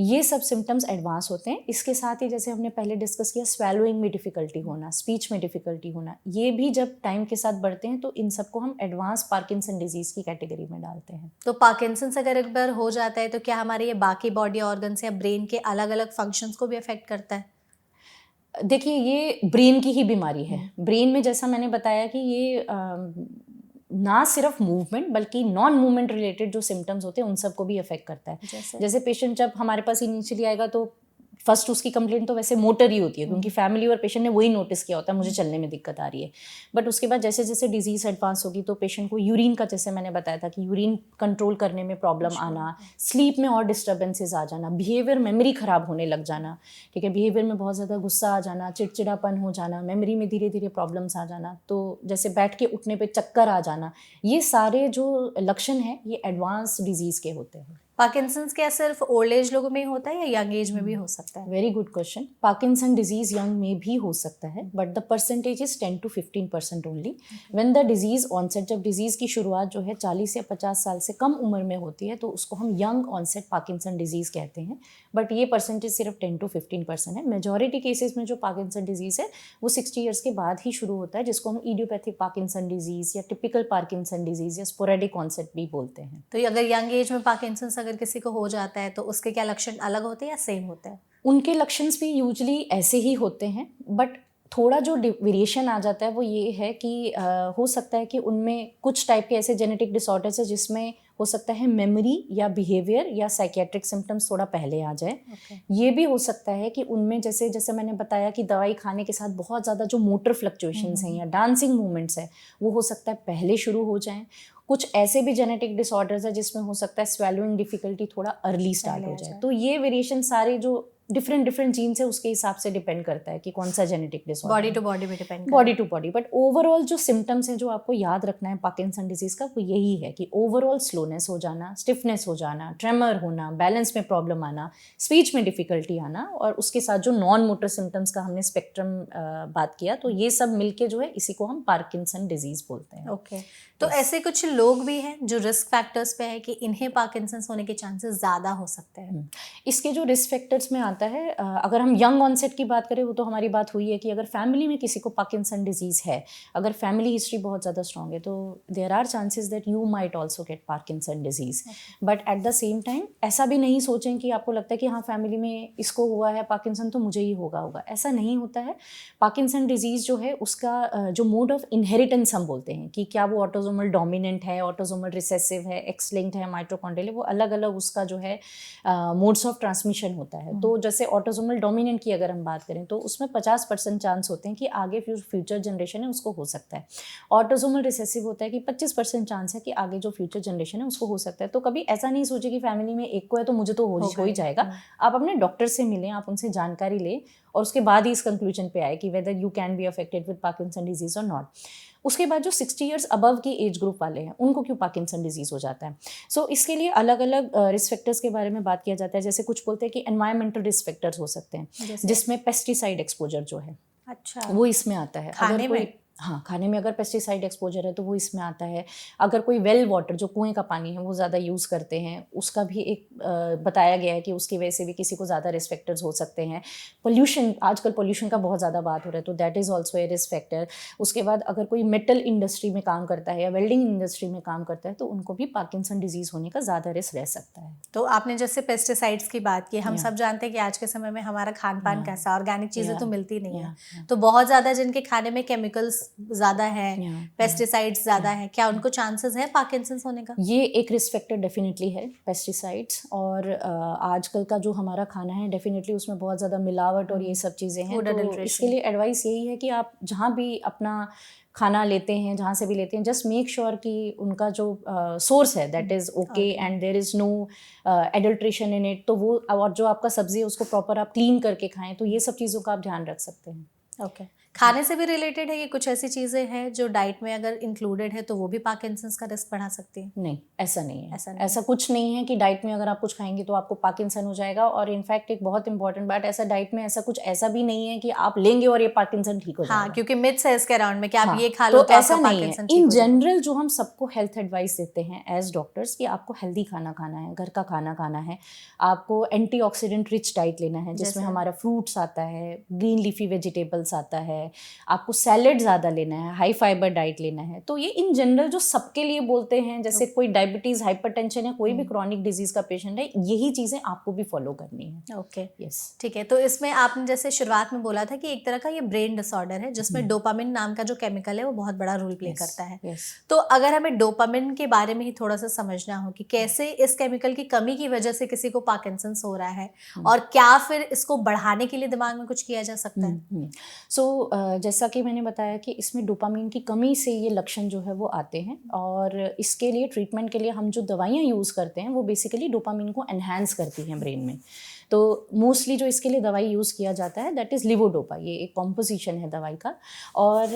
ये सब सिम्टम्स एडवांस होते हैं। इसके साथ ही जैसे हमने पहले डिस्कस किया, स्वैलोइंग में डिफिकल्टी होना, स्पीच में डिफिकल्टी होना, ये भी जब टाइम के साथ बढ़ते हैं तो इन सबको हम एडवांस पार्किंसन डिजीज की कैटेगरी में डालते हैं। तो पार्किंसंस अगर एक बार हो जाता है तो क्या हमारे ये बाकी बॉडी ऑर्गन्स या ब्रेन के अलग अलग फंक्शंस को भी अफेक्ट करता है? देखिए, ये ब्रेन की ही बीमारी है। ब्रेन में जैसा मैंने बताया कि ये ना सिर्फ मूवमेंट बल्कि नॉन मूवमेंट रिलेटेड जो सिम्टम्स होते हैं उन सबको भी अफेक्ट करता है। जैसे पेशेंट जब हमारे पास इनिशियली आएगा तो फर्स्ट उसकी कंप्लेंट तो वैसे मोटर ही होती है, क्योंकि फैमिली और पेशेंट ने वही नोटिस किया होता है मुझे चलने में दिक्कत आ रही है। बट उसके बाद जैसे जैसे डिजीज एडवांस होगी तो पेशेंट को यूरिन का, जैसे मैंने बताया था कि यूरिन कंट्रोल करने में प्रॉब्लम आना, स्लीप में और डिस्टर्बेंसेस आ जाना, बिहेवियर मेमोरी खराब होने लग जाना, ठीक है, बिहेवियर में बहुत ज़्यादा गुस्सा आ जाना, चिड़चिड़ापन हो जाना, मेमोरी में धीरे धीरे प्रॉब्लम्स आ जाना, तो जैसे बैठ के उठने पे चक्कर आ जाना, ये सारे जो लक्षण हैं ये एडवांस डिजीज़ के होते हैं। पार्किंसंस क्या सिर्फ ओल्ड एज लोगों में ही होता है या यंग एज में भी हो सकता है? Very good question. Parkinson disease young में भी हो सकता है, but the percentage is 10 to 15% only. When the disease onset, जब डिजीज की शुरुआत जो है 40 या 50 साल से कम उम्र में होती है तो उसको हम यंग ऑनसेट पार्किंसन डिजीज कहते हैं, बट ये परसेंटेज सिर्फ 10 to 15% है। मेजॉरिटी केसेस में जो पार्किंसन डिजीज है वो 60 ईयर्स के बाद ही शुरू होता है, जिसको हम इडियोपैथिक पार्किंसन डिजीज या टिपिकल पार्किंसन डिजीज या स्पोरेडिक ऑनसेट भी बोलते हैं। तो अगर यंग एज में पार्किंसंस अगर किसी को हो जाता है तो उसके क्या लक्षण अलग होते हैं या सेम होते हैं? उनके लक्षण भी यूजली ऐसे ही होते हैं, बट थोड़ा जो वेरिएशन आ जाता है वो ये है कि हो सकता है कि उनमें कुछ टाइप के ऐसे जेनेटिक डिसऑर्डर्स है जिसमें हो सकता है मेमोरी या बिहेवियर या साइकेट्रिक सिम्टम्स थोड़ा पहले आ जाए। ये भी हो सकता है कि उनमें जैसे जैसे मैंने बताया कि दवाई खाने के साथ बहुत ज़्यादा जो मोटर फ्लक्चुएशंस हैं या डांसिंग मूवमेंट्स है वो हो सकता है पहले शुरू हो जाएं। कुछ ऐसे भी जेनेटिक डिसऑर्डर्स है जिसमें हो सकता है स्वेलोइंग डिफिकल्टी थोड़ा अर्ली स्टार्ट हो जाए। तो ये वेरिएशन सारे जो डिफरेंट जीन्स है उसके हिसाब से डिपेंड करता है कि कौन सा genetic disorder. Body to body भी depend, body to body, but overall जो सिम्टम्स हैं जो आपको याद रखना है पार्किंसन डिजीज का वो यही है कि ओवरऑल स्लोनेस हो जाना, स्टिफनेस हो जाना, ट्रेमर होना, बैलेंस में प्रॉब्लम आना, स्पीच में डिफिकल्टी आना, और उसके साथ जो नॉन मोटर सिम्टम्स का हमने स्पेक्ट्रम बात किया, तो ये सब मिलके जो है इसी को हम पार्किंसन डिजीज बोलते हैं। ओके। तो ऐसे कुछ लोग भी हैं जो रिस्क फैक्टर्स पे है कि इन्हें पार्किंसंस होने के चांसेस ज़्यादा हो सकते हैं? इसके जो रिस्क फैक्टर्स में आता है, अगर हम यंग ऑनसेट की बात करें वो तो हमारी बात हुई है कि अगर फैमिली में किसी को पार्किंसन डिजीज़ है, अगर फैमिली हिस्ट्री बहुत ज़्यादा स्ट्रॉन्ग है, तो there are chances that you might also get Parkinson disease. But at the same time ऐसा भी नहीं सोचें कि आपको लगता है कि हाँ फैमिली में इसको हुआ है पार्किंसन तो मुझे ही होगा, ऐसा नहीं होता है। पार्किंसन डिजीज़ जो है उसका जो मोड ऑफ इनहेरिटेंस हम बोलते हैं कि क्या वो ऑटोसोमल डोमिनेंट है, ऑटोसोमल रिसेसिव है, एक्स लिंक्ड है, माइटोकॉन्ड्रियल है, वो अलग अलग उसका जो है मोड्स ऑफ ट्रांसमिशन होता है। तो जैसे ऑटोसोमल डोमिनेंट की अगर हम बात करें तो उसमें 50% चांस होते हैं कि आगे फ्यूचर जनरेशन है उसको हो सकता है। ऑटोसोमल रिसेसिव होता है कि 25% चांस है कि आगे जो फ्यूचर जनरेशन है उसको हो सकता है। तो कभी ऐसा नहीं सोचे कि फैमिली में एक को है तो मुझे तो हो ही जाएगा। आप अपने डॉक्टर से मिलें, आप उनसे जानकारी लें और उसके बाद ही इस कंक्लूजन पे आए कि whether you can be affected with Parkinson disease और नॉट। उसके बाद जो 60 ईयर्स अबव की एज ग्रुप वाले हैं उनको क्यों पार्किंसन डिजीज़ हो जाता है? सो इसके लिए अलग अलग रिस्क फैक्टर्स के बारे में बात किया जाता है। जैसे कुछ बोलते हैं कि एनवायरमेंटल रिस्क फैक्टर्स हो सकते हैं, जिसमें पेस्टिसाइड एक्सपोजर जो है वो इसमें आता है। खाने में? हाँ, खाने में अगर पेस्टिसाइड एक्सपोजर है तो वो इसमें आता है। अगर कोई वेल वाटर जो कुएं का पानी है वो ज़्यादा यूज़ करते हैं, उसका भी एक बताया गया है कि उसकी वजह से भी किसी को ज़्यादा रिस्क फैक्टर्स हो सकते हैं। पोल्यूशन, आजकल पोल्यूशन का बहुत ज़्यादा बात हो रहा है तो that is also a risk factor. उसके बाद अगर कोई मेटल इंडस्ट्री में काम करता है या वेल्डिंग इंडस्ट्री में काम करता है तो उनको भी पार्किंसन डिजीज़ होने का ज़्यादा रिस्क रह सकता है। तो आपने जैसे पेस्टिसाइड्स की बात की, हम सब जानते हैं कि आज के समय में हमारा खान पान कैसा, ऑर्गेनिक चीज़ें तो मिलती नहीं है, तो बहुत ज़्यादा जिनके खाने में केमिकल्स ज़्यादा है, पेस्टिसाइड्स ज़्यादा है, क्या उनको चांसेस है पार्किंसंस होने का? ये एक रिस्क फैक्टर डेफिनेटली है, पेस्टिसाइड्स। और आजकल का जो हमारा खाना है डेफिनेटली उसमें बहुत ज़्यादा मिलावट और ये सब चीज़ें हैं। तो इसके लिए एडवाइस यही है कि आप जहाँ भी अपना खाना लेते हैं, जहाँ से भी लेते हैं, जस्ट मेक श्योर कि उनका जो सोर्स है that is okay and there is no adulteration in it. तो वो, और जो आपका सब्ज़ी है उसको प्रॉपर आप क्लीन करके खाएं, तो ये सब चीज़ों का आप ध्यान रख सकते हैं। ओके, खाने से भी रिलेटेड है ये? कुछ ऐसी चीज़ें हैं जो डाइट में अगर इंक्लूडेड है तो वो भी पार्किंसंस का रिस्क बढ़ा सकती है? नहीं, ऐसा नहीं है। ऐसा नहीं ऐसा कुछ नहीं है कि डाइट में अगर आप कुछ खाएंगे तो आपको पार्किंसन हो जाएगा। और इनफैक्ट एक बहुत इंपॉर्टेंट बात, ऐसा डाइट में ऐसा कुछ ऐसा भी नहीं है कि आप लेंगे और ये पार्किंसन ठीक हो हाँ, जाएगा। क्योंकि मिथ्स है इसके अराउंड में कि आप हाँ, ये खा लो तो ऐसा आपका नहीं है। पार्किंसन ठीक इन हो जाएगा। जनरल जो हम सबको हेल्थ एडवाइस देते हैं एज डॉक्टर्स कि आपको हेल्दी खाना खाना है, घर का खाना खाना है, आपको एंटीऑक्सीडेंट रिच डाइट लेना है जिसमें जैसे? हमारा फ्रूट्स आता है, ग्रीन लीफी वेजिटेबल्स आता है, आपको सैलेड ज़्यादा लेना है, हाई फाइबर डाइट लेना है। तो ये इन जनरल जो सबके लिए बोलते हैं, जैसे कोई डायबिटीज़, हाइपरटेंशन या कोई भी क्रॉनिक डिजीज़ का पेशेंट है, यही चीज़ें आपको भी फॉलो करनी है। Okay, yes. ठीक है। तो इसमें आपने जैसे शुरुआत में बोला था कि एक तरह का ये ब्रेन डिसऑर्डर है जिसमें डोपामिन नाम का जो केमिकल है वो बहुत बड़ा रोल प्ले करता है। यस। तो अगर हमें डोपामिन के बारे में ही थोड़ा सा समझना हो कि कैसे इस केमिकल की कमी की वजह से किसी को पार्किंसंस हो रहा है और क्या फिर इसको बढ़ाने के लिए दिमाग में कुछ किया जा सकता है? सो जैसा कि मैंने बताया कि इसमें डोपामिन की कमी से ये लक्षण जो है वो आते हैं, और इसके लिए ट्रीटमेंट के लिए हम जो दवाइयाँ यूज़ करते हैं वो बेसिकली डोपामिन को एनहांस करती हैं ब्रेन में। तो मोस्टली जो इसके लिए दवाई यूज़ किया जाता है दैट इज़ लिवोडोपा, ये एक कॉम्पोजिशन है दवाई का। और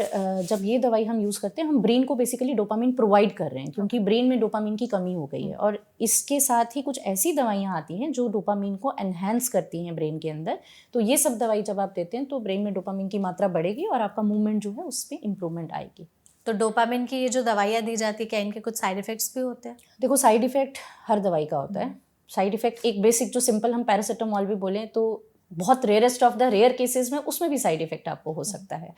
जब ये दवाई हम यूज़ करते हैं, हम ब्रेन को बेसिकली डोपामिन प्रोवाइड कर रहे हैं क्योंकि ब्रेन में डोपामिन की कमी हो गई है। और इसके साथ ही कुछ ऐसी दवाइयाँ आती हैं जो डोपामिन को एनहांस करती हैं ब्रेन के अंदर। तो ये सब दवाई जब आप देते हैं तो ब्रेन में डोपामिन की मात्रा बढ़ेगी और आपका मूवमेंट जो है उस पर इम्प्रूवमेंट आएगी। तो डोपामिन की ये जो दवाइयाँ दी जाती है क्या इनके कुछ साइड इफेक्ट्स भी होते हैं? देखो, साइड इफ़ेक्ट हर दवाई का होता है। साइड इफ़ेक्ट एक बेसिक जो सिंपल हम पैरासीटामोल भी बोलें तो बहुत rarest of the rare cases में उसमें भी साइड इफ़ेक्ट आपको हो सकता है।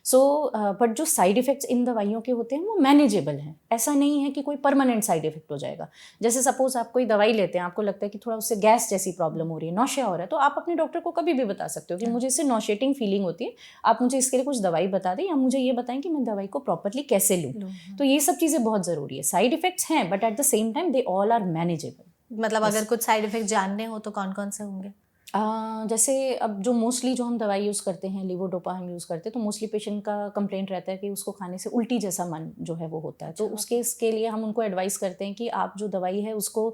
सो बट जो साइड इफ़ेक्ट्स इन दवाइयों के होते हैं वो मैनेजेबल हैं। ऐसा नहीं है कि कोई परमानेंट साइड इफ़ेक्ट हो जाएगा। जैसे सपोज आप कोई दवाई लेते हैं, आपको लगता है कि थोड़ा उससे गैस जैसी प्रॉब्लम हो रही है, नौशिया हो रहा है, तो आप अपने डॉक्टर को कभी भी बता सकते हो कि मुझे इससे नौशेटिंग फीलिंग होती है, आप मुझे इसके लिए कुछ दवाई बता दें या मुझे ये बताएं कि मैं दवाई को प्रॉपरली कैसे लूँ। तो ये सब चीज़ें बहुत ज़रूरी है। साइड इफ़ेक्ट्स हैं but at the same time they all are manageable. मतलब अगर कुछ साइड इफेक्ट जानने हो तो कौन कौन से होंगे? जैसे अब जो मोस्टली जो हम दवाई यूज़ करते हैं, लिवोडोपा हम यूज़ करते हैं, तो मोस्टली पेशेंट का कंप्लेंट रहता है कि उसको खाने से उल्टी जैसा मन जो है वो होता है। तो उसके इसके लिए हम उनको एडवाइस करते हैं कि आप जो दवाई है उसको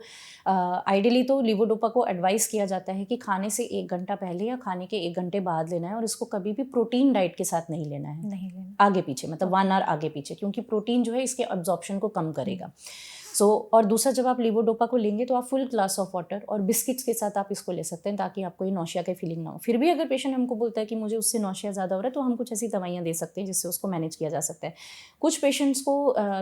आइडियली तो लिवोडोपा को एडवाइस किया जाता है कि खाने से 1 घंटा पहले या खाने के 1 घंटे बाद लेना है, और इसको कभी भी प्रोटीन डाइट के साथ नहीं लेना है, नहीं लेना आगे पीछे, मतलब 1 आवर आगे पीछे, क्योंकि प्रोटीन जो है इसके अब्जॉर्प्शन को कम करेगा। और दूसरा, जब आप लिवोडोपा को लेंगे तो आप फुल ग्लास ऑफ वाटर और बिस्किट्स के साथ आप इसको ले सकते हैं ताकि आपको ये नौशिया की फीलिंग ना हो। फिर भी अगर पेशेंट हमको बोलता है कि मुझे उससे नौशिया ज़्यादा हो रहा है तो हम कुछ ऐसी दवाइयाँ दे सकते हैं जिससे उसको मैनेज किया जा सकता है। कुछ पेशेंट्स को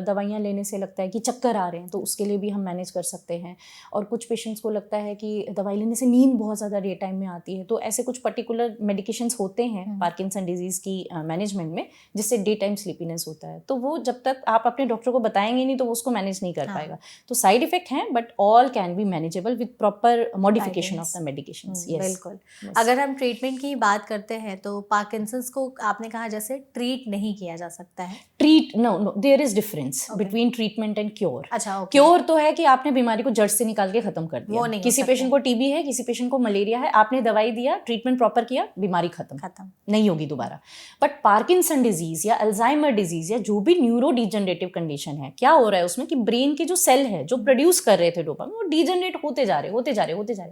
दवाइयाँ लेने से लगता है कि चक्कर आ रहे हैं, तो उसके लिए भी हम मैनेज कर सकते हैं। और कुछ पेशेंट्स को लगता है कि दवाई लेने से नींद बहुत ज़्यादा डे टाइम में आती है, तो ऐसे कुछ पर्टिकुलर मेडिकेशंस होते हैं पार्किंसन डिजीज़ की मैनेजमेंट में जिससे डे टाइम स्लीपीनेस होता है। तो वो जब तक आप अपने डॉक्टर को बताएंगे नहीं तो वो उसको मैनेज नहीं कर पाएगा। तो साइड इफेक्ट हैं but all can be manageable with proper modification of the medications. बिल्कुल। अगर हम ट्रीटमेंट की बात करते हैं तो पार्किंसंस को आपने कहा जैसे ट्रीट नहीं किया जा सकता है। Treat no there is difference between treatment and cure. अच्छा, ओके। क्योर तो है कि आपने बीमारी को जड़ से निकाल के खत्म कर दिया। वो नहीं हो किसी सकता। पेशेंट को टीबी है, किसी पेशेंट को मलेरिया है, आपने दवाई दिया, ट्रीटमेंट प्रॉपर किया, बीमारी खत्म नहीं होगी दोबारा। बट पार्किंसन डिजीज या अल्जाइमर डिजीज या जो भी न्यूरो डिजनरेटिव कंडीशन है, क्या हो रहा है उसमें कि ब्रेन के जो सेल है जो प्रोड्यूस कर रहे थे डोपामिन, वो डिजनरेट होते जा रहे।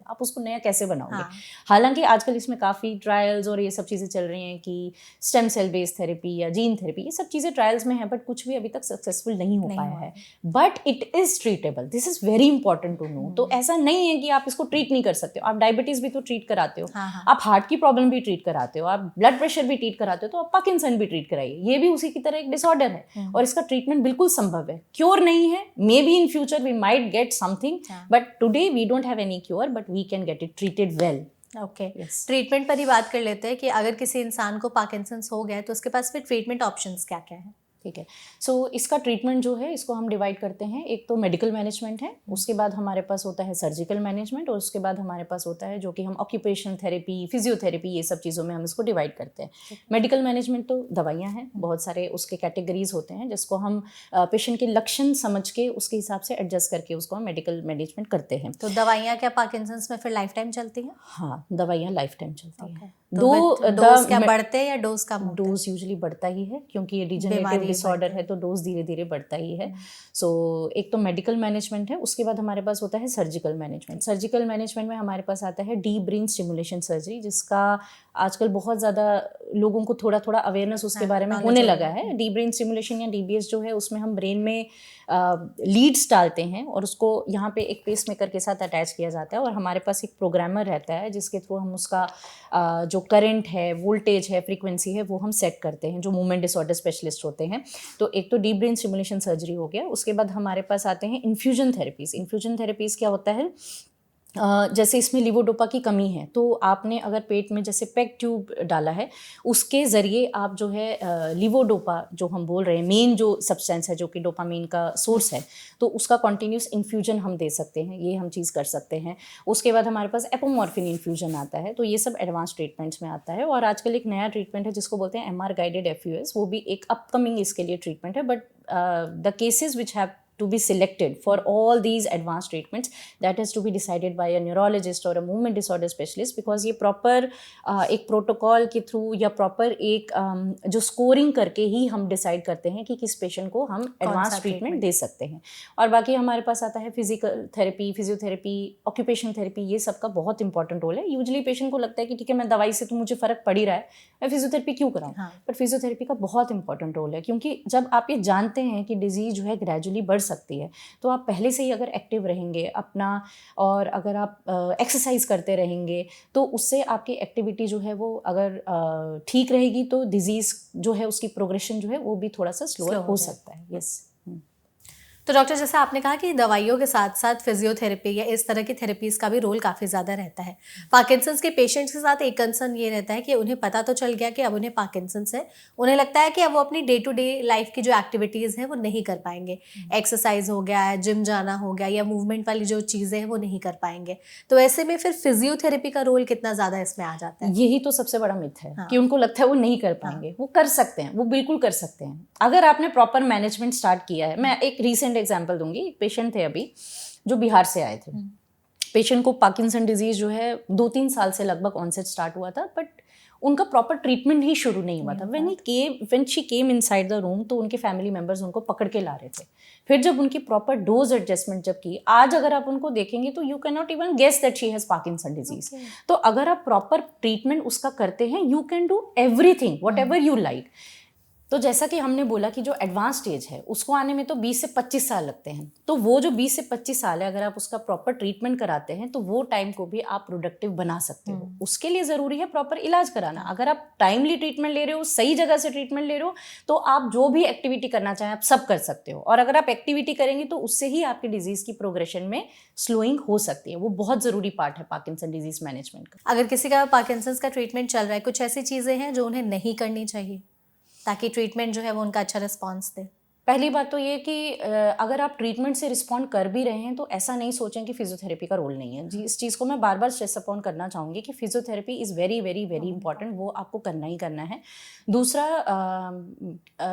आप उसको नया कैसे बनाओगे? हालांकि आजकल इसमें काफ़ी ट्रायल्स और ये सब चीज़ें चल रही हैं कि स्टेम सेल बेस्ड थेरेपी या जीन थेरेपी, ये सब चीज़ें ट्रायल्स में है, बट कुछ भी अभी तक सक्सेसफुल नहीं हो पाया है। But it is treatable, this is very important to know. तो ऐसा नहीं है कि आप इसको ट्रीट नहीं कर सकते हो। आप डायबिटीज़ भी तो ट्रीट कराते हो, आप हार्ट की प्रॉब्लम भी ट्रीट कराते हो, आप ब्लड प्रेशर भी ट्रीट कराते हो, तो आप पार्किंसन भी ट्रीट कराइए। ये भी उसी की तरह एक डिसऑर्डर है और इसका ट्रीटमेंट बिल्कुल संभव है। क्योर नहीं है, maybe in future we might get something, but today we don't have any cure, but we can get it treated well. Okay, treatment पर ही बात कर लेते हैं कि अगर किसी इंसान को पार्किंसंस हो गया है तो उसके पास फिर ट्रीटमेंट ऑप्शंस क्या क्या हैं? ठीक है। सो इसका ट्रीटमेंट जो है इसको हम डिवाइड करते हैं। एक तो मेडिकल मैनेजमेंट है, उसके बाद हमारे पास होता है सर्जिकल मैनेजमेंट, और उसके बाद हमारे पास होता है जो कि हम ऑक्यूपेशनल थेरेपी, फिजियोथेरेपी, ये सब चीज़ों में हम इसको डिवाइड करते हैं। मेडिकल मैनेजमेंट तो दवाइयाँ हैं, बहुत सारे उसके कैटेगरीज होते हैं जिसको हम पेशेंट के लक्षण समझ के उसके हिसाब से एडजस्ट करके उसको हम मेडिकल मैनेजमेंट करते हैं। तो दवाइयाँ क्या पार्किंसंस में फिर लाइफ टाइम चलती हैं? हाँ, दवाइयाँ लाइफ टाइम चलती हैं। डोज क्या बढ़ते हैं या डोज कम होते हैं? डोज यूजुअली बढ़ता ही है क्योंकि ये डिजेनरेटिव डिसऑर्डर है, तो डोज धीरे धीरे बढ़ता ही है। सो एक तो मेडिकल मैनेजमेंट है, उसके बाद हमारे पास होता है सर्जिकल मैनेजमेंट। सर्जिकल मैनेजमेंट में हमारे पास आता है डीप ब्रेन स्टिमुलेशन सर्जरी, जिसका आजकल बहुत ज़्यादा लोगों को थोड़ा थोड़ा अवेयरनेस उसके बारे में होने लगा है। डीप ब्रेन स्टिमुलेशन या DBS जो है उसमें हम ब्रेन में लीड्स डालते हैं और उसको यहाँ पे एक पेस मेकर के साथ अटैच किया जाता है और हमारे पास एक प्रोग्रामर रहता है जिसके थ्रू हम उसका जो करंट है, वोल्टेज है, फ्रीक्वेंसी है, वो हम सेट करते हैं, जो मूवमेंट डिसऑर्डर स्पेशलिस्ट होते हैं। तो एक तो डीप ब्रेन स्टिमुलेशन सर्जरी हो गया, उसके बाद हमारे पास आते हैं इन्फ्यूजन थेरेपीज़। इन्फ्यूजन थेरेपीज़ क्या होता है, जैसे इसमें लिवोडोपा की कमी है तो आपने अगर पेट में जैसे पेग ट्यूब डाला है, उसके ज़रिए आप जो है लिवोडोपा जो हम बोल रहे हैं, मेन जो सब्सटेंस है जो कि डोपामीन का सोर्स है, तो उसका कॉन्टिन्यूस इन्फ्यूजन हम दे सकते हैं, ये हम चीज़ कर सकते हैं। उसके बाद हमारे पास एपोमॉर्फिन इन्फ्यूजन आता है, तो ये सब एडवांस ट्रीटमेंट्स में आता है। और आजकल एक नया ट्रीटमेंट है जिसको बोलते हैं MR गाइडेड FUS, वो भी एक अपकमिंग इसके लिए ट्रीटमेंट है। But the cases which have to be selected for all these advanced treatments, that has to be decided by a neurologist or a movement disorder specialist, because ये proper एक protocol के through या proper एक जो scoring करके ही हम decide करते हैं कि किस पेशेंट को हम एडवांस ट्रीटमेंट दे सकते हैं। और बाकी हमारे पास आता है physical therapy, physiotherapy, occupational therapy, ये सब का बहुत इंपॉर्टेंट रोल है। यूजली पेशेंट को लगता है कि ठीक है मैं दवाई से तो मुझे फ़र्क पड़ ही रहा है, मैं फिजियोथेरेपी क्यों कराऊँ। बट फिजियोथेरेपी का बहुत इंपॉर्टेंट रोल है, क्योंकि जब आप ये जानते हैं कि डिजीज़ जो है ग्रेजुअली बढ़ सकती है, तो आप पहले से ही अगर एक्टिव रहेंगे अपना, और अगर आप एक्सरसाइज करते रहेंगे, तो उससे आपकी एक्टिविटी जो है वो अगर ठीक रहेगी तो डिजीज़ जो है उसकी प्रोग्रेशन जो है वो भी थोड़ा सा स्लोअर हो सकता है। यस। तो डॉक्टर, जैसा आपने कहा कि दवाइयों के साथ साथ फिजियोथेरेपी या इस तरह की थेरेपीज़ का भी रोल काफ़ी ज़्यादा रहता है। पार्किंसंस के पेशेंट्स के साथ एक कंसर्न ये रहता है कि उन्हें पता तो चल गया कि अब उन्हें पार्किंसंस है, उन्हें लगता है कि अब वो अपनी डे टू डे लाइफ की जो एक्टिविटीज़ हैं वो नहीं कर पाएंगे। एक्सरसाइज हो गया, जिम जाना हो गया, या मूवमेंट वाली जो चीज़ें हैं वो नहीं कर पाएंगे। तो ऐसे में फिर फिजियोथेरेपी का रोल कितना ज़्यादा इसमें आ जाता है? यही तो सबसे बड़ा मिथ है कि उनको लगता है वो नहीं कर पाएंगे। वो कर सकते हैं, वो बिल्कुल कर सकते हैं अगर आपने प्रॉपर मैनेजमेंट स्टार्ट किया है। मैं एक रीसेंट एग्जांपल दूंगी। पेशेंट थे अभी जो बिहार से आए थे। पेशेंट को पार्किंसन डिजीज जो है 2-3 साल से लगभग ऑनसेट स्टार्ट हुआ था, बट उनका प्रॉपर ट्रीटमेंट ही शुरू नहीं हुआ था। When she came inside the room, तो उनके फैमिली मेंबर्स उनको पकड़ के ला रहे थे। फिर जब उनकी प्रॉपर डोज एडजस्टमेंट जब की, आज अगर आप उनको देखेंगे तो you can not even guess that she has Parkinson disease. तो अगर आप प्रॉपर ट्रीटमेंट उसका करते हैं, you can do everything whatever you like. तो जैसा कि हमने बोला कि जो एडवांस स्टेज है उसको आने में तो 20 से 25 साल लगते हैं। तो वो जो 20 से 25 साल है, अगर आप उसका प्रॉपर ट्रीटमेंट कराते हैं तो वो टाइम को भी आप प्रोडक्टिव बना सकते हो। उसके लिए ज़रूरी है प्रॉपर इलाज कराना। अगर आप टाइमली ट्रीटमेंट ले रहे हो, सही जगह से ट्रीटमेंट ले रहे हो, तो आप जो भी एक्टिविटी करना चाहें आप सब कर सकते हो। और अगर आप एक्टिविटी करेंगे तो उससे ही आपकी डिजीज़ की प्रोग्रेशन में स्लोइंग हो सकती है। वो बहुत ज़रूरी पार्ट है पार्किंसन डिजीज़ मैनेजमेंट का। अगर किसी का पार्किंसंस का ट्रीटमेंट चल रहा है, कुछ ऐसी चीज़ें हैं जो उन्हें नहीं करनी चाहिए ताकि ट्रीटमेंट जो है वो उनका अच्छा रिस्पॉन्स दे? पहली बात तो ये कि अगर आप ट्रीटमेंट से रिस्पॉन्ड कर भी रहे हैं तो ऐसा नहीं सोचें कि फिजियोथेरेपी का रोल नहीं है। जी, इस चीज़ को मैं बार बार स्ट्रेस अपॉन करना चाहूँगी कि physiotherapy is very very very important, वो आपको करना ही करना है। दूसरा,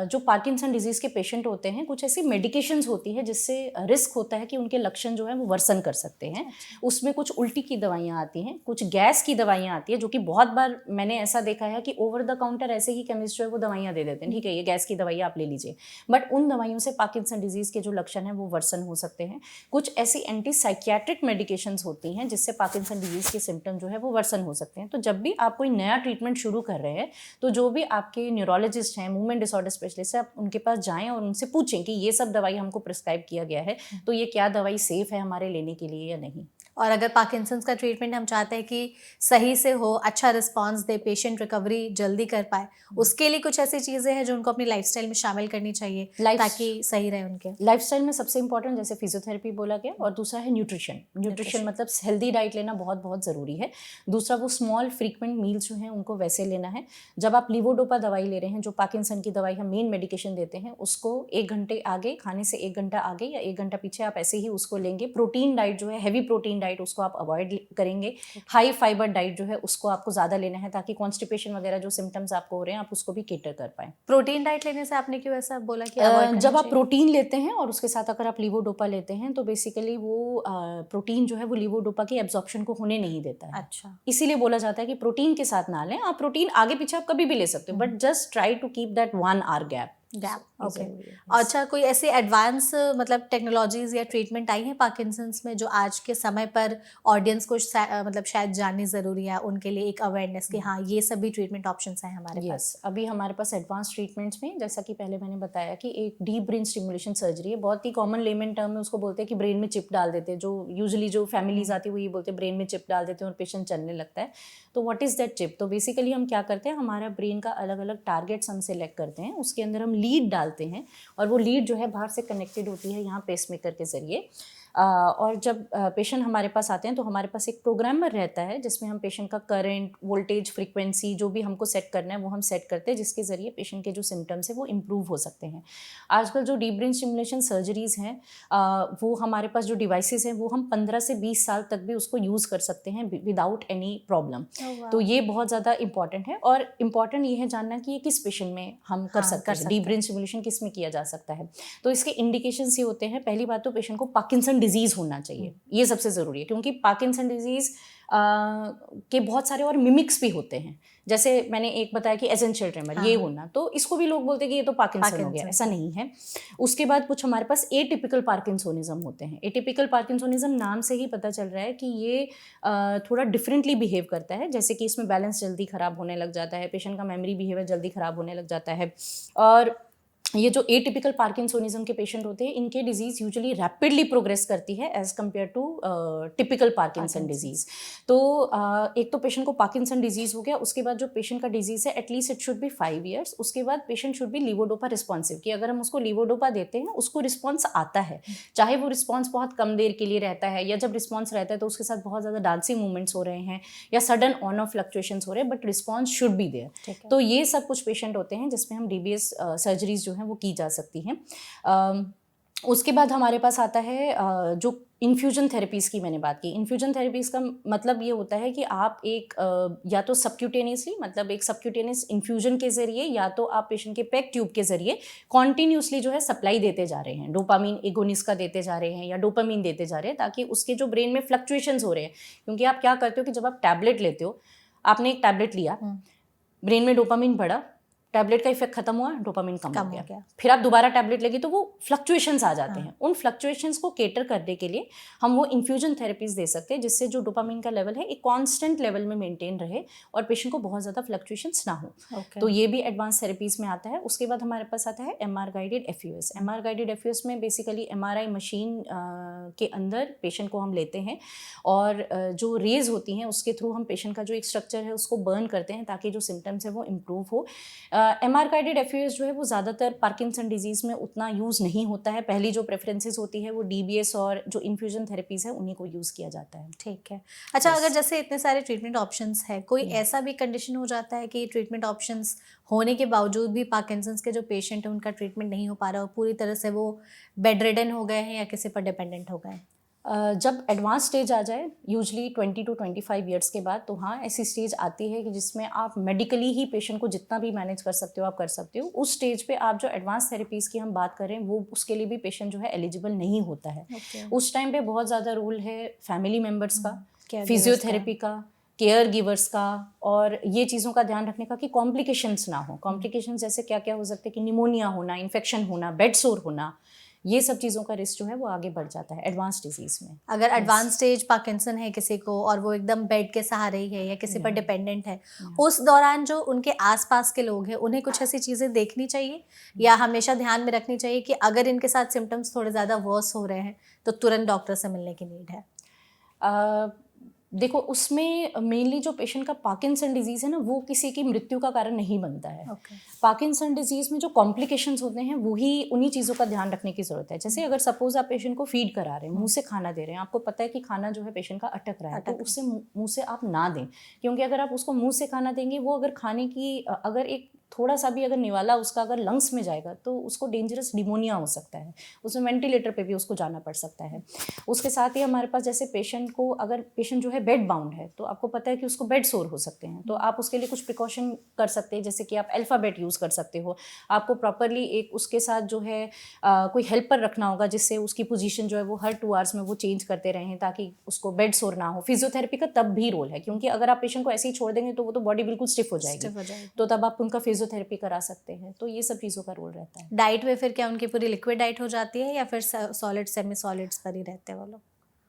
जो पार्किंसन डिजीज़ के पेशेंट होते हैं, कुछ ऐसी मेडिकेशंस होती है जिससे रिस्क होता है कि उनके लक्षण जो है वो वर्सन कर सकते हैं। उसमें कुछ उल्टी की दवाइयाँ आती हैं, कुछ गैस की दवाइयाँ आती है, जो कि बहुत बार मैंने ऐसा देखा है कि ओवर द काउंटर ऐसे ही केमिस्ट जो है वो दवाइयाँ दे देते हैं, ठीक है ये गैस की दवाइयाँ आप ले लीजिए, बट उन दवाइयों से पार्किंसन डिजीज़ के जो लक्षण हैं वो वर्सन हो सकते हैं। कुछ ऐसी एंटी साइकियाट्रिक मेडिकेशंस होती हैं जिससे पार्किंसन डिजीज़ के सिम्टम जो है वो वर्सन हो सकते हैं। तो जब भी आप कोई नया ट्रीटमेंट शुरू कर रहे हैं तो जो भी आपके न्यूरोलॉजिस्ट हैं, मूवमेंट डिसऑर्डर स्पेशलिस्ट हैं, आप उनके पास जाएं और उनसे पूछें कि ये सब दवाई हमको प्रिस्क्राइब किया गया है, तो ये क्या दवाई सेफ़ है हमारे लेने के लिए या नहीं। और अगर पार्किंसंस का ट्रीटमेंट हम चाहते हैं कि सही से हो, अच्छा रिस्पांस दे, पेशेंट रिकवरी जल्दी कर पाए, उसके लिए कुछ ऐसी चीज़ें हैं जो उनको अपनी लाइफस्टाइल में शामिल करनी चाहिए ताकि सही रहे उनके लाइफस्टाइल में। सबसे इंपॉर्टेंट जैसे फिजियोथेरेपी बोला गया, और दूसरा है न्यूट्रिशन मतलब हेल्दी डाइट लेना बहुत बहुत ज़रूरी है। दूसरा वो स्मॉल फ्रीक्वेंट मील्स जो हैं उनको वैसे लेना है। जब आप लिवोडोपा दवाई ले रहे हैं, जो पार्किंसन की दवाई हम मेन मेडिकेशन देते हैं, उसको 1 घंटे आगे खाने से 1 घंटा आगे या 1 घंटा पीछे आप ऐसे ही उसको लेंगे। प्रोटीन डाइट जो है, हैवी प्रोटीन डाइट, उसको आप अवॉइड करेंगे। हाई फाइबर डाइट जो है उसको आपको ज़्यादा लेना है ताकि कॉन्स्टिपेशन वगैरह जो सिम्टम्स आपको हो रहे हैं आप उसको भी केटर कर पाएँ। प्रोटीन डाइट लेने से आपने क्यों ऐसा बोला कि जब आप प्रोटीन लेते हैं और उसके साथ अगर आप लिवोडोपा लेते हैं तो बेसिकली वो प्रोटीन जो है वो लिवोडोपा की एब्जॉर्प्शन को होने नहीं देता है। अच्छा, इसीलिए बोला जाता है कि प्रोटीन के साथ ना लें। आप प्रोटीन आगे पीछे आप कभी भी ले सकते हो, but just try to keep that 1 hour gap. ये ओके। ज़रूरी है। अच्छा, कोई ऐसे एडवांस मतलब टेक्नोलॉजीज या ट्रीटमेंट आई हैं पार्किंसंस में जो आज के समय पर ऑडियंस को मतलब शायद जाननी ज़रूरी है, उनके लिए एक अवेयरनेस कि हाँ ये सभी ट्रीटमेंट ऑप्शंस हैं हमारे पास? यस, अभी हमारे पास एडवांस ट्रीटमेंट्स में, जैसा कि पहले मैंने बताया कि एक डीप ब्रेन स्टिमुलेशन सर्जरी है, बहुत ही कॉमन लेमन टर्म में उसको बोलते हैं कि ब्रेन में चिप डाल देते हैं, जो यूजुअली जो फैमिलीज आती है वो ये बोलते हैं ब्रेन में चिप डाल देते हैं और पेशेंट चलने लगता है। तो व्हाट इज़ दैट चिप? तो बेसिकली हम क्या करते हैं, हमारा ब्रेन का अलग अलग टारगेट्स हम सेलेक्ट करते हैं, उसके अंदर हम लीड डालते हैं और वो लीड जो है बाहर से कनेक्टेड होती है यहाँ पेसमेकर के ज़रिए। और जब पेशेंट हमारे पास आते हैं तो हमारे पास एक प्रोग्रामर रहता है जिसमें हम पेशेंट का करंट, वोल्टेज, फ्रीक्वेंसी जो भी हमको सेट करना है वो हम सेट करते हैं, जिसके ज़रिए पेशेंट के जो सिम्टम्स है वो इम्प्रूव हो सकते हैं। आजकल जो डीप ब्रेन स्टिमुलेशन सर्जरीज़ हैं, वो हमारे पास जो डिवाइसेस हैं वो हम 15 से 20 साल तक भी उसको यूज़ कर सकते हैं विदाउट एनी प्रॉब्लम। तो ये बहुत ज़्यादा इंपॉर्टेंट है और इम्पॉर्टेंट ये है जानना कि ये किस पेशेंट में हम कर सकते हैं, डीप ब्रेन स्टिमुलेशन किस में किया जा सकता है। तो इसके इंडिकेशंस ये होते हैं, पहली बात तो पेशेंट को पार्किंसन डिजीज़ होना चाहिए, ये सबसे ज़रूरी है, क्योंकि पार्किंसन डिजीज़ के बहुत सारे और मिमिक्स भी होते हैं। जैसे मैंने एक बताया कि एसेंशियल ट्रेमर, ये होना, तो इसको भी लोग बोलते हैं कि ये तो पार्किंसन हो गया, ऐसा नहीं है। उसके बाद कुछ हमारे पास एटिपिकल पार्किंसोनिज्म होते हैं। एटिपिकल पार्किंसोनिज्म नाम से ही पता चल रहा है कि ये थोड़ा डिफरेंटली बिहेव करता है, जैसे कि इसमें बैलेंस जल्दी ख़राब होने लग जाता है, पेशेंट का मेमोरी बिहेवियर जल्दी ख़राब होने लग जाता है। और ये जो एटिपिकल पार्किंसोनिज्म के पेशेंट होते हैं, इनके डिजीज़ यूजुअली रैपिडली प्रोग्रेस करती है as compare to typical Parkinson disease. तो एक तो पेशेंट को पार्किंसन डिजीज़ हो गया, उसके बाद जो पेशेंट का डिजीज़ है at least it should be 5 years. उसके बाद patient should be levodopa responsive, कि अगर हम उसको लीवोडोपा देते हैं उसको रिस्पॉन्स आता है, चाहे वो रिस्पॉन्स बहुत कम देर के लिए रहता है या जब रिस्पॉन्स रहता है तो उसके साथ बहुत ज़्यादा डांसिंग मूवमेंट्स हो रहे हैं या सडन ऑन ऑफ फ्लक्चुएशंस हो रहे हैं, but response should be there. तो ये सब कुछ पेशेंट होते हैं जिसमें हम डीबीएस सर्जरीज जो हैं वो की जा सकती हैं। उसके बाद हमारे पास आता है जो इन्फ्यूजन थेरेपीज़ की मैंने बात की। इन्फ्यूजन थेरेपीज़ का मतलब ये होता है कि आप एक या तो सबक्यूटेनियसली, मतलब एक सबक्यूटेनियस इन्फ्यूजन के ज़रिए, या तो आप पेशेंट के पेक ट्यूब के ज़रिए कॉन्टीन्यूसली जो है सप्लाई देते जा रहे हैं, डोपामीन एगोनिस्ट का देते जा रहे हैं या डोपामीन देते जा रहे हैं, ताकि उसके जो ब्रेन में फ्लक्चुएशंस हो रहे हैं। क्योंकि आप क्या करते हो कि जब आप टैबलेट लेते हो, आपने एक टैबलेट लिया, ब्रेन में डोपामीन बढ़ा, टैबलेट का इफेक्ट खत्म हुआ, डोपामिन कम हो गया, फिर आप दोबारा टैबलेट लेंगे तो वो फ्लक्चुएशंस आ जाते हैं। उन फ्लक्चुएशंस को केटर करने के लिए हम वो इन्फ्यूजन थेरेपीज दे सकते हैं, जिससे जो डोपामिन का लेवल है एक कांस्टेंट लेवल में मेंटेन रहे और पेशेंट को बहुत ज़्यादा फ्लक्चुएशंस ना हो। तो ये भी एडवांस थेरेपीज में आता है। उसके बाद हमारे पास आता है MR guided FUS। MR guided FUS में बेसिकली MRI मशीन के अंदर पेशेंट को हम लेते हैं और जो रेज होती हैं उसके थ्रू हम पेशेंट का जो एक स्ट्रक्चर है उसको बर्न करते हैं, ताकि जो सिम्टम्स है वो इम्प्रूव हो। MR गाइडेड FUS जो है वो ज़्यादातर पार्किंसन डिजीज़ में उतना यूज़ नहीं होता है। पहली जो प्रेफरेंसेस होती है वो DBS और जो इन्फ्यूजन थेरेपीज़ है उन्हीं को यूज़ किया जाता है। ठीक है। अच्छा, अगर जैसे इतने सारे ट्रीटमेंट ऑप्शंस हैं, कोई ऐसा भी कंडीशन हो जाता है कि ट्रीटमेंट ऑप्शंस होने के बावजूद भी पार्किंसंस के जो पेशेंट हैं उनका ट्रीटमेंट नहीं हो पा रहा और पूरी तरह से वो बेड रिडन हो गए हैं या किसी पर डिपेंडेंट हो गए हैं? जब एडवांस स्टेज आ जाए, यूजली 20 to 25 ईयर्स के बाद, तो हाँ ऐसी स्टेज आती है कि जिसमें आप मेडिकली ही पेशेंट को जितना भी मैनेज कर सकते हो आप कर सकते हो। उस स्टेज पे आप जो एडवांस थेरेपीज़ की हम बात करें वो उसके लिए भी पेशेंट जो है एलिजिबल नहीं होता है। उस टाइम पे बहुत ज़्यादा रोल है फैमिली मेम्बर्स का, फिजियोथेरेपी का, केयर गिवर्स का, और ये चीज़ों का ध्यान रखने का कि कॉम्प्लिकेशंस ना हो। कॉम्प्लिकेशंस जैसे क्या क्या हो सकते हैं कि निमोनिया होना, इन्फेक्शन होना, बेड सोर होना, ये सब चीज़ों का रिस्क जो है वो आगे बढ़ जाता है एडवांस डिजीज़ में। अगर एडवांस स्टेज पार्किंसन है किसी को और वो एकदम बेड के सहारे ही है या किसी पर डिपेंडेंट है, उस दौरान जो उनके आसपास के लोग हैं उन्हें कुछ ऐसी चीज़ें देखनी चाहिए या हमेशा ध्यान में रखनी चाहिए कि अगर इनके साथ सिम्टम्स थोड़े ज़्यादा वर्स हो रहे हैं तो तुरंत डॉक्टर से मिलने की नीड है? देखो, उसमें मेनली जो पेशेंट का पार्किंसन डिजीज़ है ना, वो किसी की मृत्यु का कारण नहीं बनता है। पार्किंसन डिजीज़ में जो कॉम्प्लिकेशंस होते हैं वही, उन्हीं चीज़ों का ध्यान रखने की ज़रूरत है। जैसे अगर सपोज आप पेशेंट को फीड करा रहे हैं, मुंह से खाना दे रहे हैं, आपको पता है कि खाना जो है पेशेंट का अटक रहा है, तो उससे मुंह से आप ना दें, क्योंकि अगर आप उसको मुंह से खाना देंगे, वो अगर खाने की अगर एक थोड़ा सा भी अगर निवाला उसका अगर लंग्स में जाएगा तो उसको डेंजरस निमोनिया हो सकता है, उसमें वेंटिलेटर पे भी उसको जाना पड़ सकता है। उसके साथ ही हमारे पास जैसे पेशेंट को, अगर पेशेंट जो है बेड बाउंड है तो आपको पता है कि उसको बेड सोर हो सकते हैं, तो आप उसके लिए कुछ प्रिकॉशन कर सकते हैं, जैसे कि आप अल्फा बेड यूज़ कर सकते हो। आपको प्रॉपरली एक उसके साथ जो है कोई हेल्पर रखना होगा, जिससे उसकी पोजीशन जो है वो हर 2 आवर्स में वो चेंज करते रहें, ताकि उसको बेड सोर ना हो। फिजियोथेरेपी का तब भी रोल है, क्योंकि अगर आप पेशेंट को ऐसे ही छोड़ देंगे तो वो तो बॉडी बिल्कुल स्टिफ हो जाएगी, तो तब आप उनका फिजियोथेरेपी करा सकते हैं, तो ये सब चीज़ों का रोल रहता है। डाइट में फिर क्या उनकी पूरी लिक्विड डाइट हो जाती है या फिर सॉलिड सेमी सॉलिड्स पर ही रहते हैं वो लोग?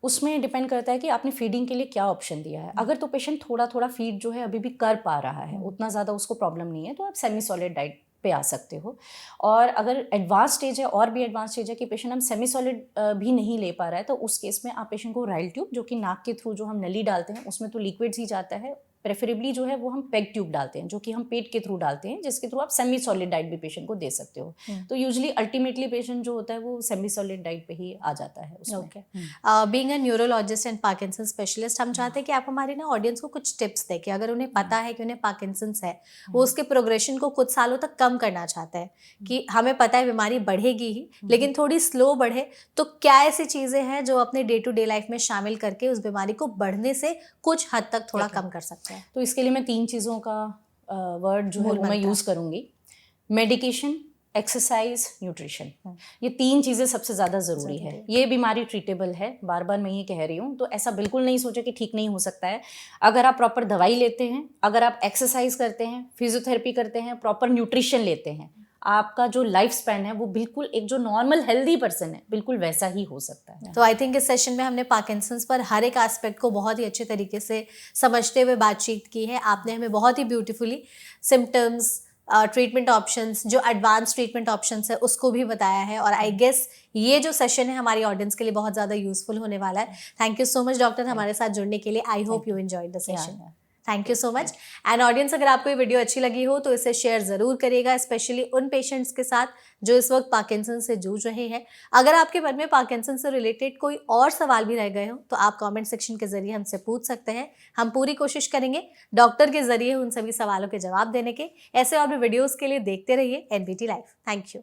उसमें डिपेंड करता है कि आपने फीडिंग के लिए क्या ऑप्शन दिया है। अगर तो पेशेंट थोड़ा थोड़ा फीड जो है अभी भी कर पा रहा है, उतना ज़्यादा उसको प्रॉब्लम नहीं है, तो आप सेमी सॉलिड डाइट पे आ सकते हो। और अगर एडवांस स्टेज है, और भी एडवांस स्टेज है कि पेशेंट हम सेमी सॉलिड भी नहीं ले पा रहा है, तो उस केस में आप पेशेंट को राइल ट्यूब, जो कि नाक के थ्रू जो हम नली डालते हैं उसमें तो लिक्विड्स ही जाता है, प्रेफरेबली जो है वो हम पेग ट्यूब डालते हैं, जो कि हम पेट के थ्रू डालते हैं, जिसके थ्रू आप सेमी सॉलिड डाइट भी पेशेंट को दे सकते हो। तो यूजुअली अल्टीमेटली पेशेंट जो होता है वो सेमी सॉलिड डाइट पे ही आ जाता है उसमें। Okay, being a neurologist and Parkinson specialist, हम चाहते हैं कि आप हमारे ना ऑडियंस को कुछ टिप्स दें कि अगर उन्हें पता है कि उन्हें पार्किंसंस है, वो उसके प्रोग्रेशन को कुछ सालों तक कम करना चाहते हैं, कि हमें पता है बीमारी बढ़ेगी ही लेकिन थोड़ी स्लो बढ़े, तो क्या ऐसी चीज़ें हैं जो अपने डे टू डे लाइफ में शामिल करके उस बीमारी को बढ़ने से कुछ हद तक थोड़ा कम कर सकते हैं? तो इसके लिए मैं 3 चीज़ों का वर्ड जो है वो मैं यूज़ करूँगी। मेडिकेशन, एक्सरसाइज, न्यूट्रिशन, ये 3 चीज़ें सबसे ज़्यादा ज़रूरी है। ये बीमारी ट्रीटेबल है, बार बार मैं ये कह रही हूँ, तो ऐसा बिल्कुल नहीं सोचे कि ठीक नहीं हो सकता है। अगर आप प्रॉपर दवाई लेते हैं, अगर आप एक्सरसाइज करते हैं, फिजियोथेरेपी करते हैं, प्रॉपर न्यूट्रिशन लेते हैं, आपका जो लाइफ स्पैन है वो बिल्कुल एक जो नॉर्मल हेल्दी पर्सन है बिल्कुल वैसा ही हो सकता है। तो आई थिंक इस सेशन में हमने पार्किंसंस पर हर एक एस्पेक्ट को बहुत ही अच्छे तरीके से समझते हुए बातचीत की है। आपने हमें बहुत ही ब्यूटीफुली सिम्टम्स, ट्रीटमेंट ऑप्शंस, जो एडवांस ट्रीटमेंट ऑप्शंस है उसको भी बताया है, और आई गेस ये जो सेशन है हमारी ऑडियंस के लिए बहुत ज़्यादा यूजफुल होने वाला है। Thank you so much doctor हमारे साथ जुड़ने के लिए। I hope you enjoyed the session. Thank you so much. And audience, अगर आपको ये वीडियो अच्छी लगी हो तो इसे शेयर ज़रूर करिएगा, स्पेशली उन पेशेंट्स के साथ जो इस वक्त पार्किंसन से जूझ रहे हैं। अगर आपके मन में पार्किंसन से रिलेटेड कोई और सवाल भी रह गए हो तो आप कमेंट सेक्शन के जरिए हमसे पूछ सकते हैं। हम पूरी कोशिश करेंगे डॉक्टर के जरिए उन सभी सवालों के जवाब देने के। ऐसे और भी वीडियोज़ के लिए देखते रहिए NBT लाइव। Thank you.